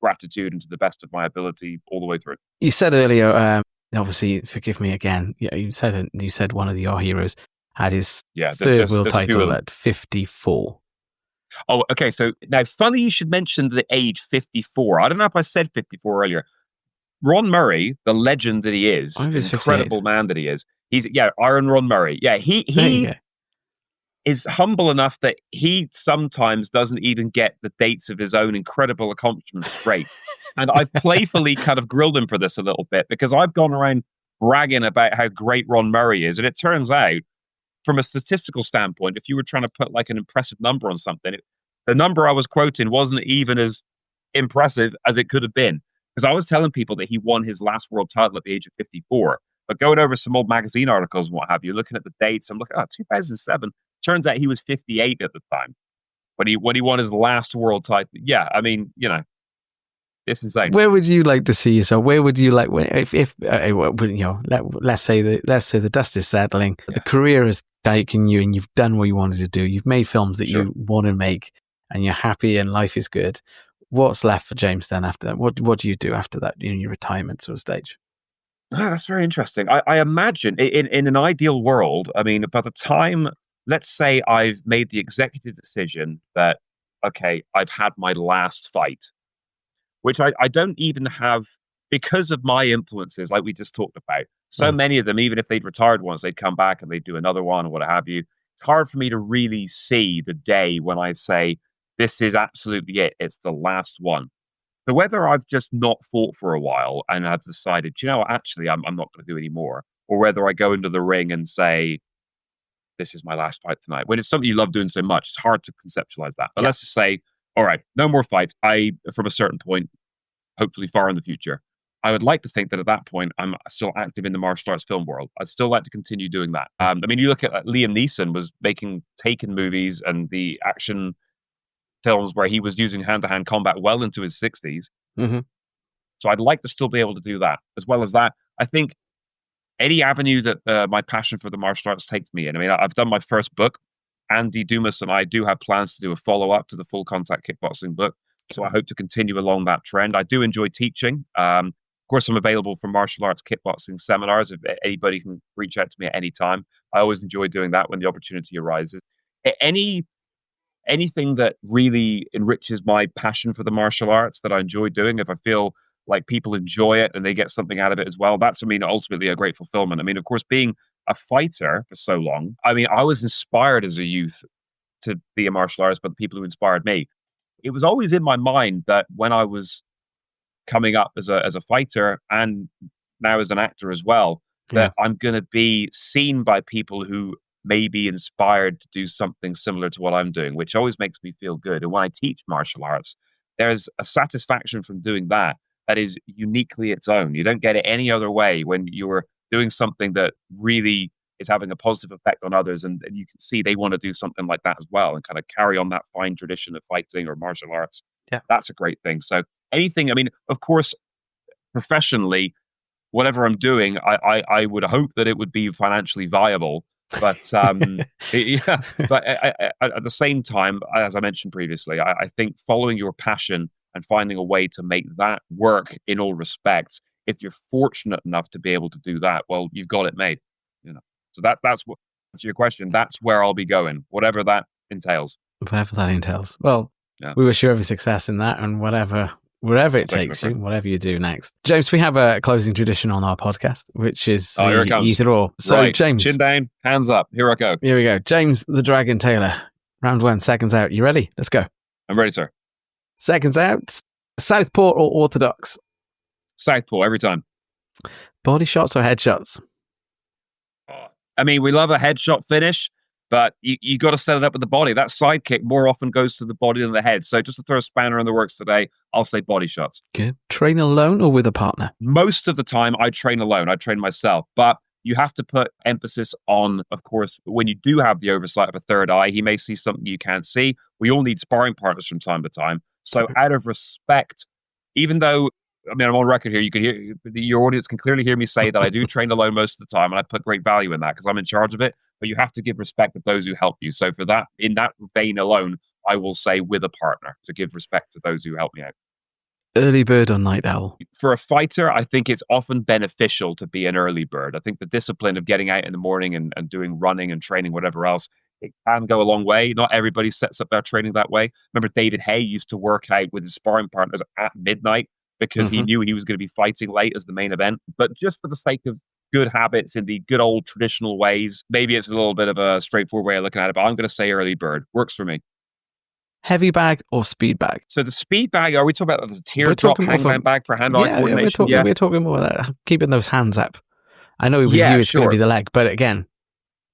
gratitude and to the best of my ability all the way through. You said earlier, obviously, forgive me again. Yeah, you said one of your heroes had his third world title at 54. Oh, okay. So now, funny you should mention the age 54. I don't know if I said 54 earlier. Ron Murray, the legend that he is, the incredible man that he is. Iron Ron Murray. Yeah, he is humble enough that he sometimes doesn't even get the dates of his own incredible accomplishments straight. And I've playfully kind of grilled him for this a little bit because I've gone around bragging about how great Ron Murray is. And it turns out, from a statistical standpoint, if you were trying to put like an impressive number on something, the number I was quoting wasn't even as impressive as it could have been. Because I was telling people that he won his last world title at the age of 54. But going over some old magazine articles and what have you, looking at the dates, I'm looking, 2007. Turns out he was 58 at the time when he won his last world title. Yeah, I mean, it's insane. Where would you like to see yourself? Where would you like if let's say the dust is settling, the career has taken you, and you've done what you wanted to do. You've made films that you want to make, and you're happy, and life is good. What's left for James then after that? What do you do after that in your retirement sort of stage? That's very interesting. I imagine in an ideal world, I mean, by the time, let's say I've made the executive decision that, okay, I've had my last fight, which I don't even have because of my influences, like we just talked about. So many of them, even if they'd retired once, they'd come back and they'd do another one or what have you. It's hard for me to really see the day when I say, this is absolutely it. It's the last one. So whether I've just not fought for a while and I've decided, actually, I'm not going to do any more, or whether I go into the ring and say, this is my last fight tonight. When it's something you love doing so much, it's hard to conceptualize that. But let's just say, all right, no more fights. From a certain point, hopefully far in the future, I would like to think that at that point, I'm still active in the martial arts film world. I'd still like to continue doing that. I mean, you look at Liam Neeson was making Taken movies and the action films where he was using hand-to-hand combat well into his 60s. Mm-hmm. So I'd like to still be able to do that. As well as that, I think any avenue that my passion for the martial arts takes me in. I mean, I've done my first book. Andy Dumas and I do have plans to do a follow-up to the Full Contact Kickboxing book. So I hope to continue along that trend. I do enjoy teaching. Of course, I'm available for martial arts kickboxing seminars. If anybody can reach out to me at any time. I always enjoy doing that when the opportunity arises. Anything that really enriches my passion for the martial arts that I enjoy doing, if I feel like people enjoy it and they get something out of it as well, that's, ultimately a great fulfillment. Of course, being a fighter for so long, I was inspired as a youth to be a martial artist by the people who inspired me. It was always in my mind that when I was coming up as a fighter and now as an actor as well, that I'm going to be seen by people who may be inspired to do something similar to what I'm doing, which always makes me feel good. And when I teach martial arts, there's a satisfaction from doing that is uniquely its own. You don't get it any other way when you're doing something that really is having a positive effect on others, and you can see they want to do something like that as well and kind of carry on that fine tradition of fighting or martial arts. Yeah, that's a great thing. So anything, of course, professionally, whatever I'm doing, I would hope that it would be financially viable. But but at the same time, as I mentioned previously, I think following your passion and finding a way to make that work in all respects, if you're fortunate enough to be able to do that, well, you've got it made. So that's what, to your question, that's where I'll be going, whatever that entails. Whatever that entails. Well, we wish you every success in that, and wherever it takes you, whatever you do next. James, we have a closing tradition on our podcast, which is here it comes. Either or. So, right. James. Chin down, hands up. Here I go. Here we go. James the Dragon Taylor. Round 1, seconds out. You ready? Let's go. I'm ready, sir. Seconds out. Southpaw or orthodox? Southpaw, every time. Body shots or headshots? We love a headshot finish, But you got to set it up with the body. That side kick more often goes to the body than the head. So just to throw a spanner in the works today, I'll say body shots. Good. Train alone or with a partner? Most of the time, I train alone. I train myself. But you have to put emphasis on, of course, when you do have the oversight of a third eye, he may see something you can't see. We all need sparring partners from time to time. So out of respect, even though, I mean, I'm on record here, you can hear, your audience can clearly hear me say that I do train alone most of the time, and I put great value in that because I'm in charge of it. But you have to give respect to those who help you. So for that, in that vein alone, I will say with a partner to give respect to those who help me out. Early bird or night owl? For a fighter, I think it's often beneficial to be an early bird. I think the discipline of getting out in the morning and doing running and training, whatever else, it can go a long way. Not everybody sets up their training that way. Remember, David Hay used to work out with his sparring partners at midnight because he knew he was going to be fighting late as the main event. But just for the sake of good habits in the good old traditional ways, maybe it's a little bit of a straightforward way of looking at it, but I'm going to say early bird. Works for me. Heavy bag or speed bag? So the speed bag, are we talking about the teardrop hangman bag for hand-eye coordination? We're talking more about that, keeping those hands up. I know with you it's going to be the leg, but again.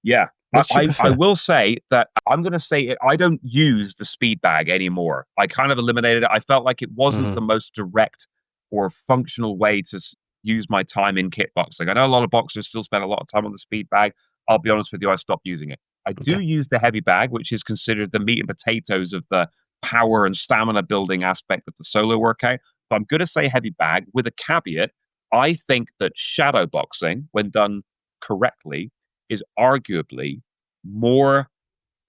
Yeah. I will say that I'm going to say I don't use the speed bag anymore. I kind of eliminated it. I felt like it wasn't the most direct or functional way to use my time in kickboxing. I know a lot of boxers still spend a lot of time on the speed bag. I'll be honest with you, I stopped using it. I do use the heavy bag, which is considered the meat and potatoes of the power and stamina building aspect of the solo workout. So I'm going to say heavy bag with a caveat. I think that shadow boxing, when done correctly, is arguably more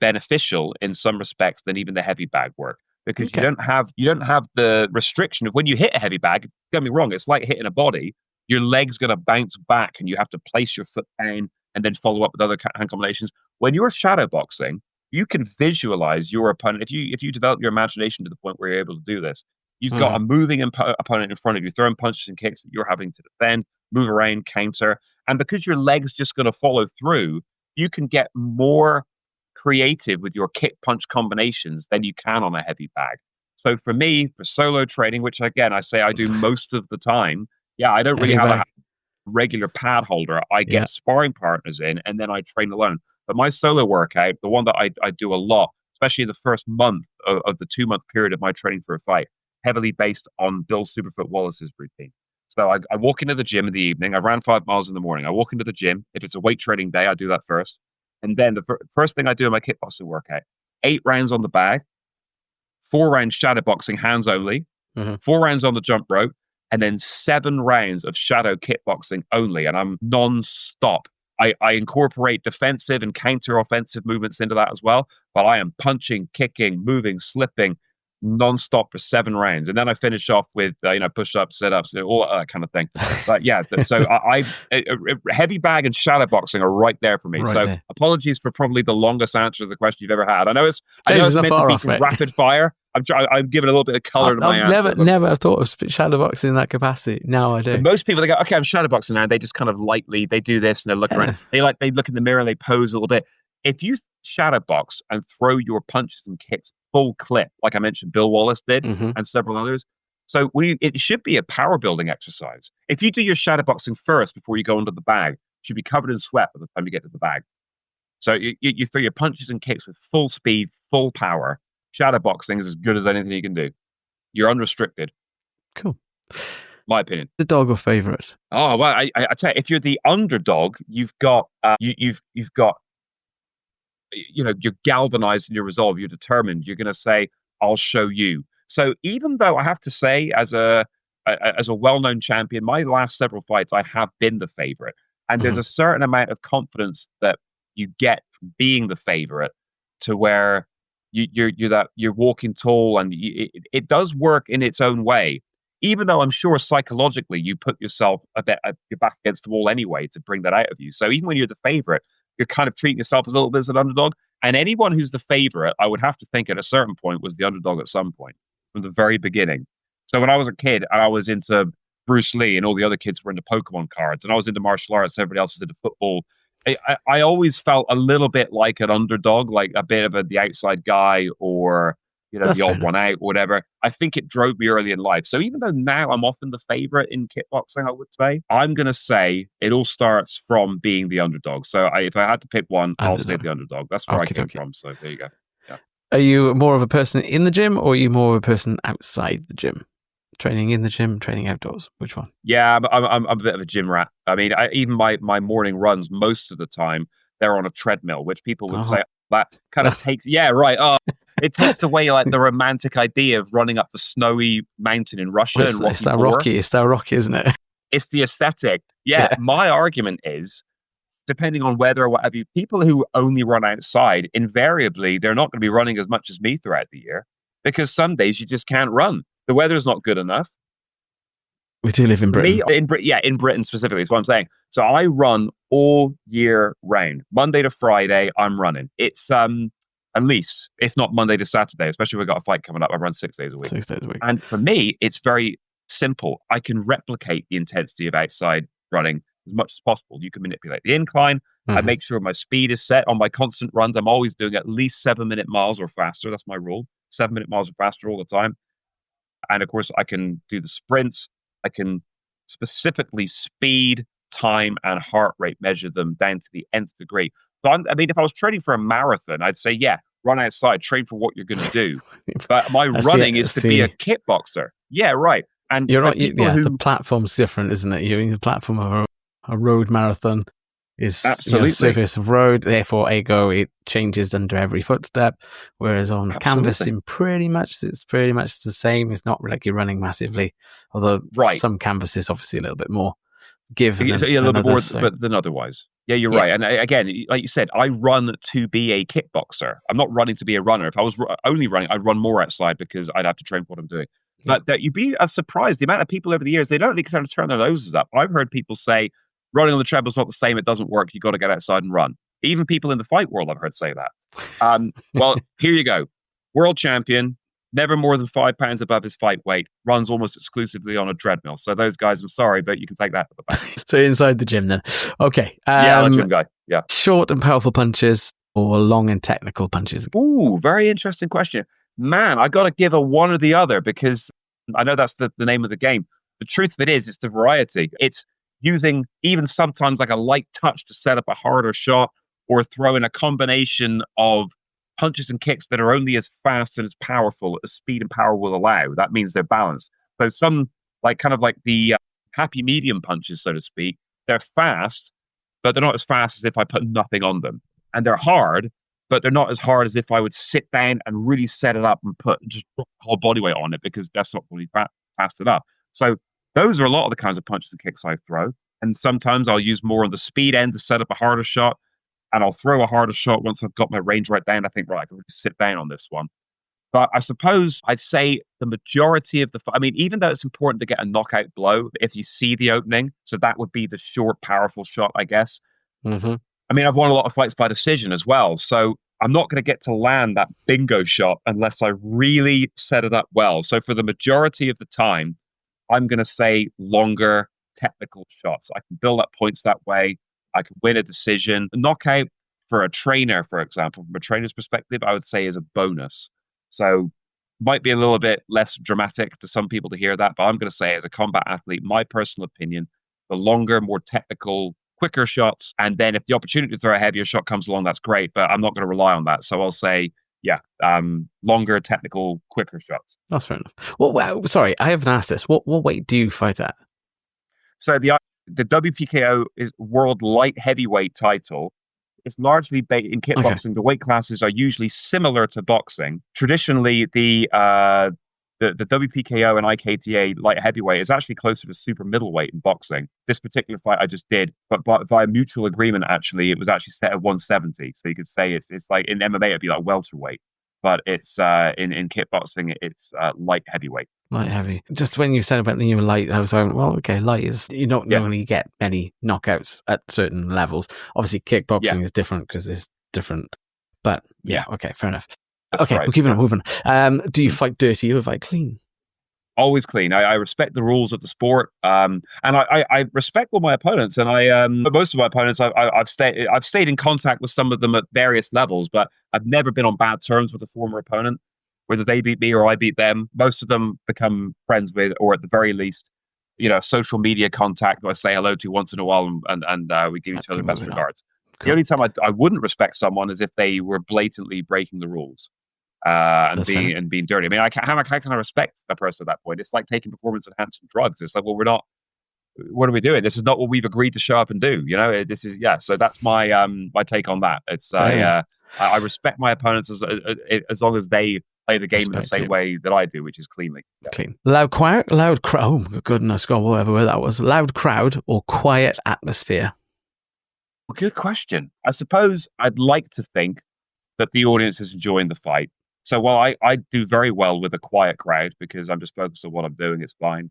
beneficial in some respects than even the heavy bag work, because you don't have the restriction of when you hit a heavy bag. Don't get me wrong, it's like hitting a body. Your leg's going to bounce back and you have to place your foot down and then follow up with other hand combinations. When you're shadow boxing, you can visualize your opponent. If you develop your imagination to the point where you're able to do this, you've got a moving opponent in front of you, throwing punches and kicks that you're having to defend, move around, counter. And because your leg's just going to follow through, you can get more creative with your kick punch combinations than you can on a heavy bag. So for me, for solo training, which again, I say I do most of the time, I don't really have a regular pad holder. I get sparring partners in and then I train alone. But my solo workout, the one that I do a lot, especially the first month of the 2-month period of my training for a fight, heavily based on Bill Superfoot Wallace's routine. So I walk into the gym in the evening. I ran 5 miles in the morning. I walk into the gym. If it's a weight training day, I do that first. And then the first thing I do in my kickboxing workout, 8 rounds on the bag, 4 rounds shadow boxing, hands only, 4 rounds on the jump rope, and then 7 rounds of shadow kickboxing only. And I'm non-stop. I incorporate defensive and counter-offensive movements into that as well. But I am punching, kicking, moving, slipping, non-stop for 7 rounds, and then I finish off with push-ups, sit-ups, all that kind of thing. But so I heavy bag and shadow boxing are right there for me. Right there. Apologies for probably the longest answer to the question you've ever had. I know it's meant to be rapid fire. I'm giving a little bit of color to my answer. I've never thought of shadow boxing in that capacity. Now I do. But most people, they go, okay, I'm shadow boxing now. They just kind of lightly, they do this and they look around. They look in the mirror and they pose a little bit. If you shadow box and throw your punches and kicks full clip, like I mentioned, Bill Wallace did, and several others. So it should be a power building exercise. If you do your shadow boxing first before you go into the bag, you should be covered in sweat by the time you get to the bag. So you throw your punches and kicks with full speed, full power. Shadow boxing is as good as anything you can do. You're unrestricted. Cool. My opinion. The dog or favorite? Oh well, I tell you, if you're the underdog, you've got you're galvanized in your resolve. You're determined. You're going to say, "I'll show you." So even though I have to say, as a well-known champion, my last several fights, I have been the favorite, and there's a certain amount of confidence that you get from being the favorite, to where you're walking tall, and it does work in its own way. Even though I'm sure psychologically you put yourself your back against the wall anyway to bring that out of you. So even when you're the favorite, you're kind of treating yourself as a little bit as an underdog. And anyone who's the favorite, I would have to think at a certain point was the underdog at some point from the very beginning. So when I was a kid and I was into Bruce Lee and all the other kids were into Pokemon cards and I was into martial arts, everybody else was into football, I always felt a little bit like an underdog, like a bit of the outside guy, or That's the fair odd one out, whatever. I think it drove me early in life. So even though now I'm often the favorite in kickboxing, I would say, I'm going to say it all starts from being the underdog. So if I had to pick one, I'll say the underdog. That's where I came from. So there you go. Yeah. Are you more of a person in the gym, or are you more of a person outside the gym? Training in the gym, training outdoors. Which one? Yeah, I'm a bit of a gym rat. I mean, even my morning runs, most of the time, they're on a treadmill, which people would say that kind of takes, yeah, right. It takes away like the romantic idea of running up the snowy mountain in Russia and Rocky It's that IV. Rocky. It's that Rocky, isn't it? It's the aesthetic. Yeah, my argument is, depending on weather or what have you, people who only run outside, invariably, they're not going to be running as much as me throughout the year, because some days you just can't run. The weather's not good enough. We do live in Britain. In Britain specifically is what I'm saying. So I run all year round. Monday to Friday, I'm running. It's at least, if not Monday to Saturday, especially if we've got a fight coming up, I run 6 days a week. 6 days a week. And for me, it's very simple. I can replicate the intensity of outside running as much as possible. You can manipulate the incline. I make sure my speed is set. On my constant runs, I'm always doing at least 7-minute miles or faster. That's my rule. 7-minute miles or faster all the time. And of course, I can do the sprints. I can specifically speed, time, and heart rate measure them down to the nth degree. So I mean, if I was training for a marathon, I'd say, yeah, run outside, train for what you're going to do. But my running is to be a kickboxer. Yeah, right. And you're right. The platform's different, isn't it? You're in the platform of a road marathon is surface of road. Therefore, it changes under every footstep. Whereas on canvas, it's pretty much the same. It's not like you're running massively, although some canvases obviously a little bit more give. A little bit more than otherwise. Yeah, you're right. And again, like you said, I run to be a kickboxer. I'm not running to be a runner. If I was only running, I'd run more outside because I'd have to train for what I'm doing. But you'd be surprised the amount of people over the years, they don't really kind of turn their noses up. I've heard people say, running on the treadmill's not the same. It doesn't work. You got to get outside and run. Even people in the fight world, I've heard say that. Well, here you go. World champion, never more than 5 pounds above his fight weight, runs almost exclusively on a treadmill. So those guys, I'm sorry, but you can take that to the back. So inside the gym then. Okay. I'm a gym guy. Yeah. Short and powerful punches or long and technical punches? Ooh, very interesting question. Man, I got to give a one or the other because I know that's the name of the game. The truth of it is, it's the variety. It's using even sometimes like a light touch to set up a harder shot, or throwing a combination of punches and kicks that are only as fast and as powerful as speed and power will allow. That means they're balanced. So some like the happy medium punches, so to speak, they're fast, but they're not as fast as if I put nothing on them. And they're hard, but they're not as hard as if I would sit down and really set it up and just put whole body weight on it, because that's not really fast enough. So those are a lot of the kinds of punches and kicks I throw. And sometimes I'll use more on the speed end to set up a harder shot. And I'll throw a harder shot once I've got my range right down. I think, right, I can really sit down on this one. But I suppose I'd say the majority of even though it's important to get a knockout blow, if you see the opening, so that would be the short, powerful shot, I guess. Mm-hmm. I mean, I've won a lot of fights by decision as well. So I'm not going to get to land that bingo shot unless I really set it up well. So for the majority of the time, I'm going to say longer technical shots. I can build up points that way. I can win a decision. A knockout for a trainer, for example, from a trainer's perspective, I would say is a bonus. So might be a little bit less dramatic to some people to hear that, but I'm going to say as a combat athlete, my personal opinion, the longer, more technical, quicker shots. And then if the opportunity to throw a heavier shot comes along, that's great, but I'm not going to rely on that. So I'll say, longer, technical, quicker shots. That's fair enough. Well, wow, sorry, I haven't asked this. What weight do you fight at? So the WPKO is world light heavyweight title. It's largely in kickboxing. Okay. The weight classes are usually similar to boxing. Traditionally, the WPKO and IKTA light heavyweight is actually closer to super middleweight in boxing. This particular fight I just did, but via mutual agreement, actually, it was actually set at 170. So you could say it's like in MMA, it'd be like welterweight. But it's in kickboxing, it's light heavyweight. Light heavy. Just when you said about the new light, I was like, well, okay, light is, you don't normally get many knockouts at certain levels. Obviously, kickboxing is different because it's different. But okay, fair enough. That's okay, right. we're keeping on moving. Do you fight dirty or fight clean? Always clean. I respect the rules of the sport, and I respect all my opponents. And most of my opponents, I've stayed in contact with some of them at various levels, but I've never been on bad terms with a former opponent. whether they beat me or I beat them. Most of them become friends with, or at the very least, social media contact who I say hello to once in a while, and we give each other best regards. Cool. The only time I wouldn't respect someone is if they were blatantly breaking the rules and being dirty. I mean, how can I respect a person at that point? It's like taking performance enhancing drugs. It's like, well, we're not. What are we doing? This is not what we've agreed to show up and do. This is So that's my my take on that. It's I respect my opponents as long as they play the game in the same way that I do, which is cleanly. Yeah. Clean. Loud crowd. Oh my goodness, God, whatever word that was. Loud crowd or quiet atmosphere. Well, good question. I suppose I'd like to think that the audience is enjoying the fight. So while I do very well with a quiet crowd because I'm just focused on what I'm doing, it's fine.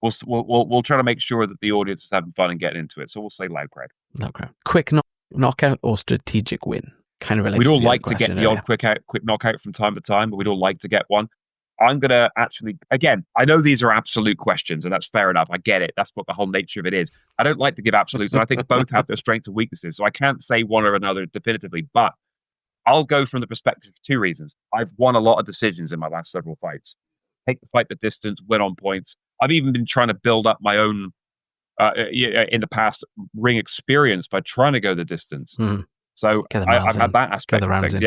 We'll try to make sure that the audience is having fun and getting into it. So we'll say loud crowd. Loud crowd. Quick knockout or strategic win? Kind of relates. We'd all like to get the odd quick knockout from time to time, but we'd all like to get one. I'm going to actually, again, I know these are absolute questions, and that's fair enough. I get it. That's what the whole nature of it is. I don't like to give absolutes, and I think both have their strengths and weaknesses. So I can't say one or another definitively, but I'll go from the perspective of two reasons. I've won a lot of decisions in my last several fights. Take the fight the distance, win on points. I've even been trying to build up my own, in the past, ring experience by trying to go the distance. Mm. So I've had that aspect of things.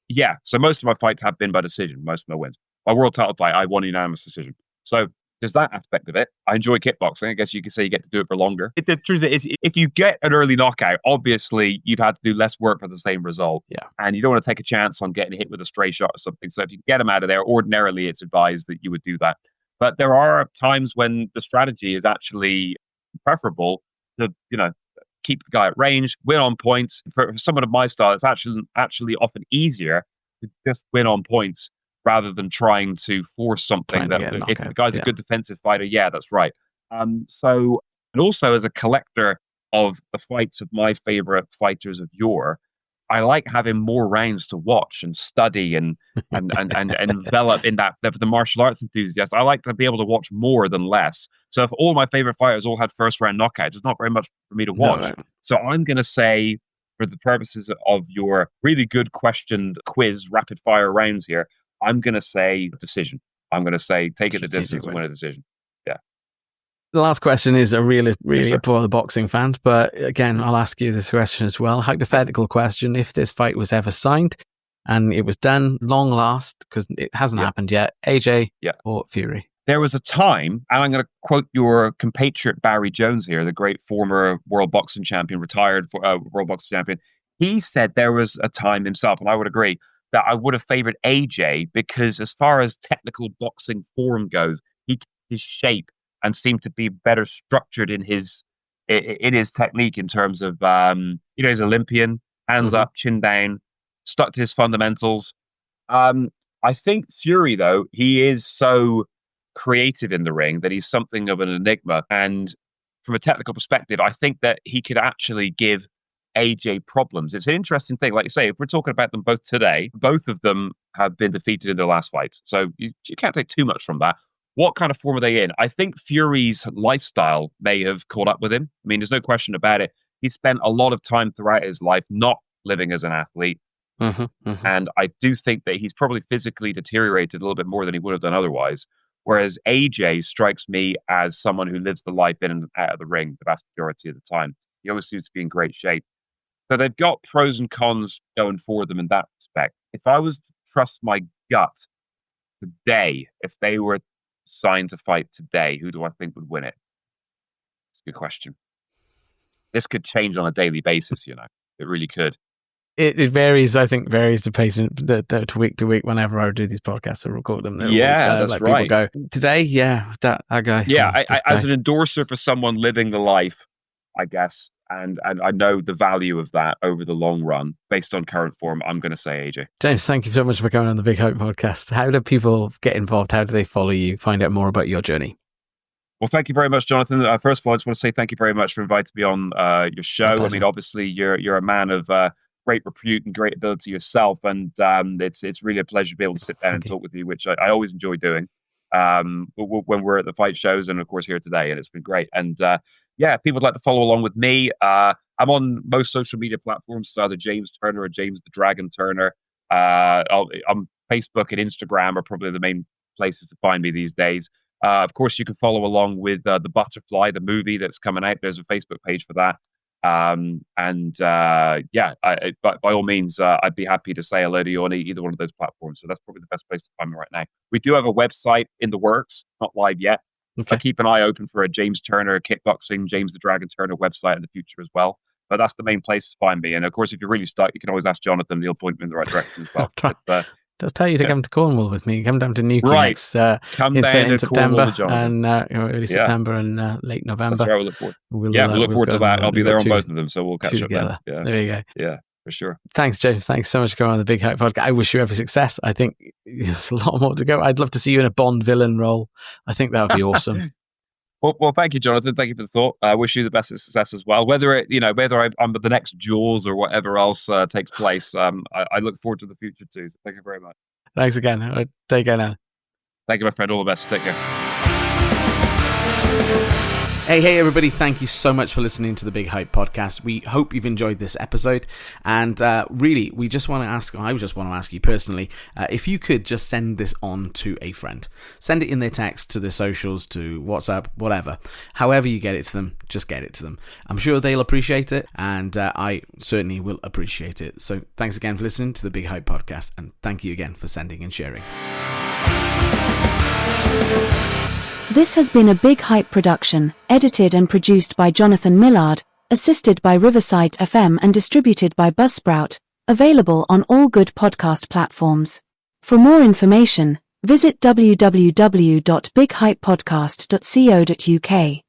Yeah. So most of my fights have been by decision, most of my wins. My world title fight, I won a unanimous decision. So there's that aspect of it. I enjoy kickboxing. I guess you could say you get to do it for longer. The truth is, if you get an early knockout, obviously you've had to do less work for the same result. Yeah. And you don't want to take a chance on getting hit with a stray shot or something. So if you get them out of there, ordinarily it's advised that you would do that. But there are times when the strategy is actually preferable to, keep the guy at range, win on points. For someone of my style, it's actually often easier to just win on points rather than trying to force something if the guy's a good defensive fighter, that's right. And also as a collector of the fights of my favorite fighters of yore, I like having more rounds to watch and study and envelop in that. For the martial arts enthusiast, I like to be able to watch more than less. So if all my favorite fighters all had first round knockouts, it's not very much for me to watch. No. So I'm going to say, for the purposes of your really good questioned quiz, rapid fire rounds here, I'm going to say decision. I'm going to say take it the distance and win a decision. Yeah. The last question is a really for the boxing fans, but again, I'll ask you this question as well. Hypothetical question: if this fight was ever signed and it was done long last, because it hasn't happened yet, AJ or Fury? There was a time, and I'm going to quote your compatriot Barry Jones here, the great former world boxing champion, retired world boxing champion. He said there was a time himself, and I would agree, that I would have favored AJ because as far as technical boxing form goes, he kept his shape and seemed to be better structured in his technique in terms of, he's Olympian, hands up, chin down, stuck to his fundamentals. I think Fury, though, he is so creative in the ring that he's something of an enigma. And from a technical perspective, I think that he could actually give AJ problems. It's an interesting thing. Like you say, if we're talking about them both today, both of them have been defeated in their last fights. So you can't take too much from that. What kind of form are they in? I think Fury's lifestyle may have caught up with him. I mean, there's no question about it. He spent a lot of time throughout his life not living as an athlete. And I do think that he's probably physically deteriorated a little bit more than he would have done otherwise. Whereas AJ strikes me as someone who lives the life in and out of the ring the vast majority of the time. He always seems to be in great shape. So they've got pros and cons going for them in that respect. If I was to trust my gut today, if they were signed to fight today, who do I think would win it? It's a good question. This could change on a daily basis, It really could. It varies, I think, to patient to week to week whenever I do these podcasts or record them. That's right. People go, today, that guy. Yeah, as an endorser for someone living the life, I guess, and I know the value of that over the long run, based on current form, I'm going to say AJ. James, thank you so much for coming on the Big Hype podcast. How do people get involved? How do they follow you, find out more about your journey? Well, thank you very much, Jonathan. First of all, I just want to say thank you very much for inviting me on your show. I mean, obviously, you're a man of great repute and great ability yourself, and it's really a pleasure to be able to sit down and talk with you, which I always enjoy doing when we're at the fight shows and, of course, here today, and it's been great. And if people would like to follow along with me, I'm on most social media platforms. It's either James Turner or James the Dragon Turner. I'm Facebook and Instagram are probably the main places to find me these days. Of course, you can follow along with The Butterfly, the movie that's coming out. There's a Facebook page for that. But by all means, I'd be happy to say hello to you on either one of those platforms. So that's probably the best place to find me right now. We do have a website in the works, not live yet. Okay. I keep an eye open for a James Turner Kickboxing, James the Dragon Turner website in the future as well. But that's the main place to find me. And of course, if you're really stuck, you can always ask Jonathan. He'll point me in the right direction as well. Just tell you to come to Cornwall with me. Come down to Newquay next in September and early September and late November. That's right, we'll look forward. We look forward to that. I'll be there on both of them, so we'll catch up then. Yeah. There you go. Yeah, for sure. Thanks, James. Thanks so much for coming on the Big Hype Podcast. I wish you every success. I think there's a lot more to go. I'd love to see you in a Bond villain role. I think that would be awesome. Well, thank you, Jonathan. Thank you for the thought. I wish you the best of success as well. Whether I'm the next Jaws or whatever else takes place, I look forward to the future too. So thank you very much. Thanks again. All right, take care now. Thank you, my friend. All the best. Take care. Hey, everybody. Thank you so much for listening to the Big Hype Podcast. We hope you've enjoyed this episode. And really, I just want to ask you personally, if you could just send this on to a friend. Send it in their text, to their socials, to WhatsApp, whatever. However you get it to them, just get it to them. I'm sure they'll appreciate it, and I certainly will appreciate it. So thanks again for listening to the Big Hype Podcast, and thank you again for sending and sharing. This has been a Big Hype production, edited and produced by Jonathan Millard, assisted by Riverside FM and distributed by Buzzsprout, available on all good podcast platforms. For more information, visit www.bighypepodcast.co.uk.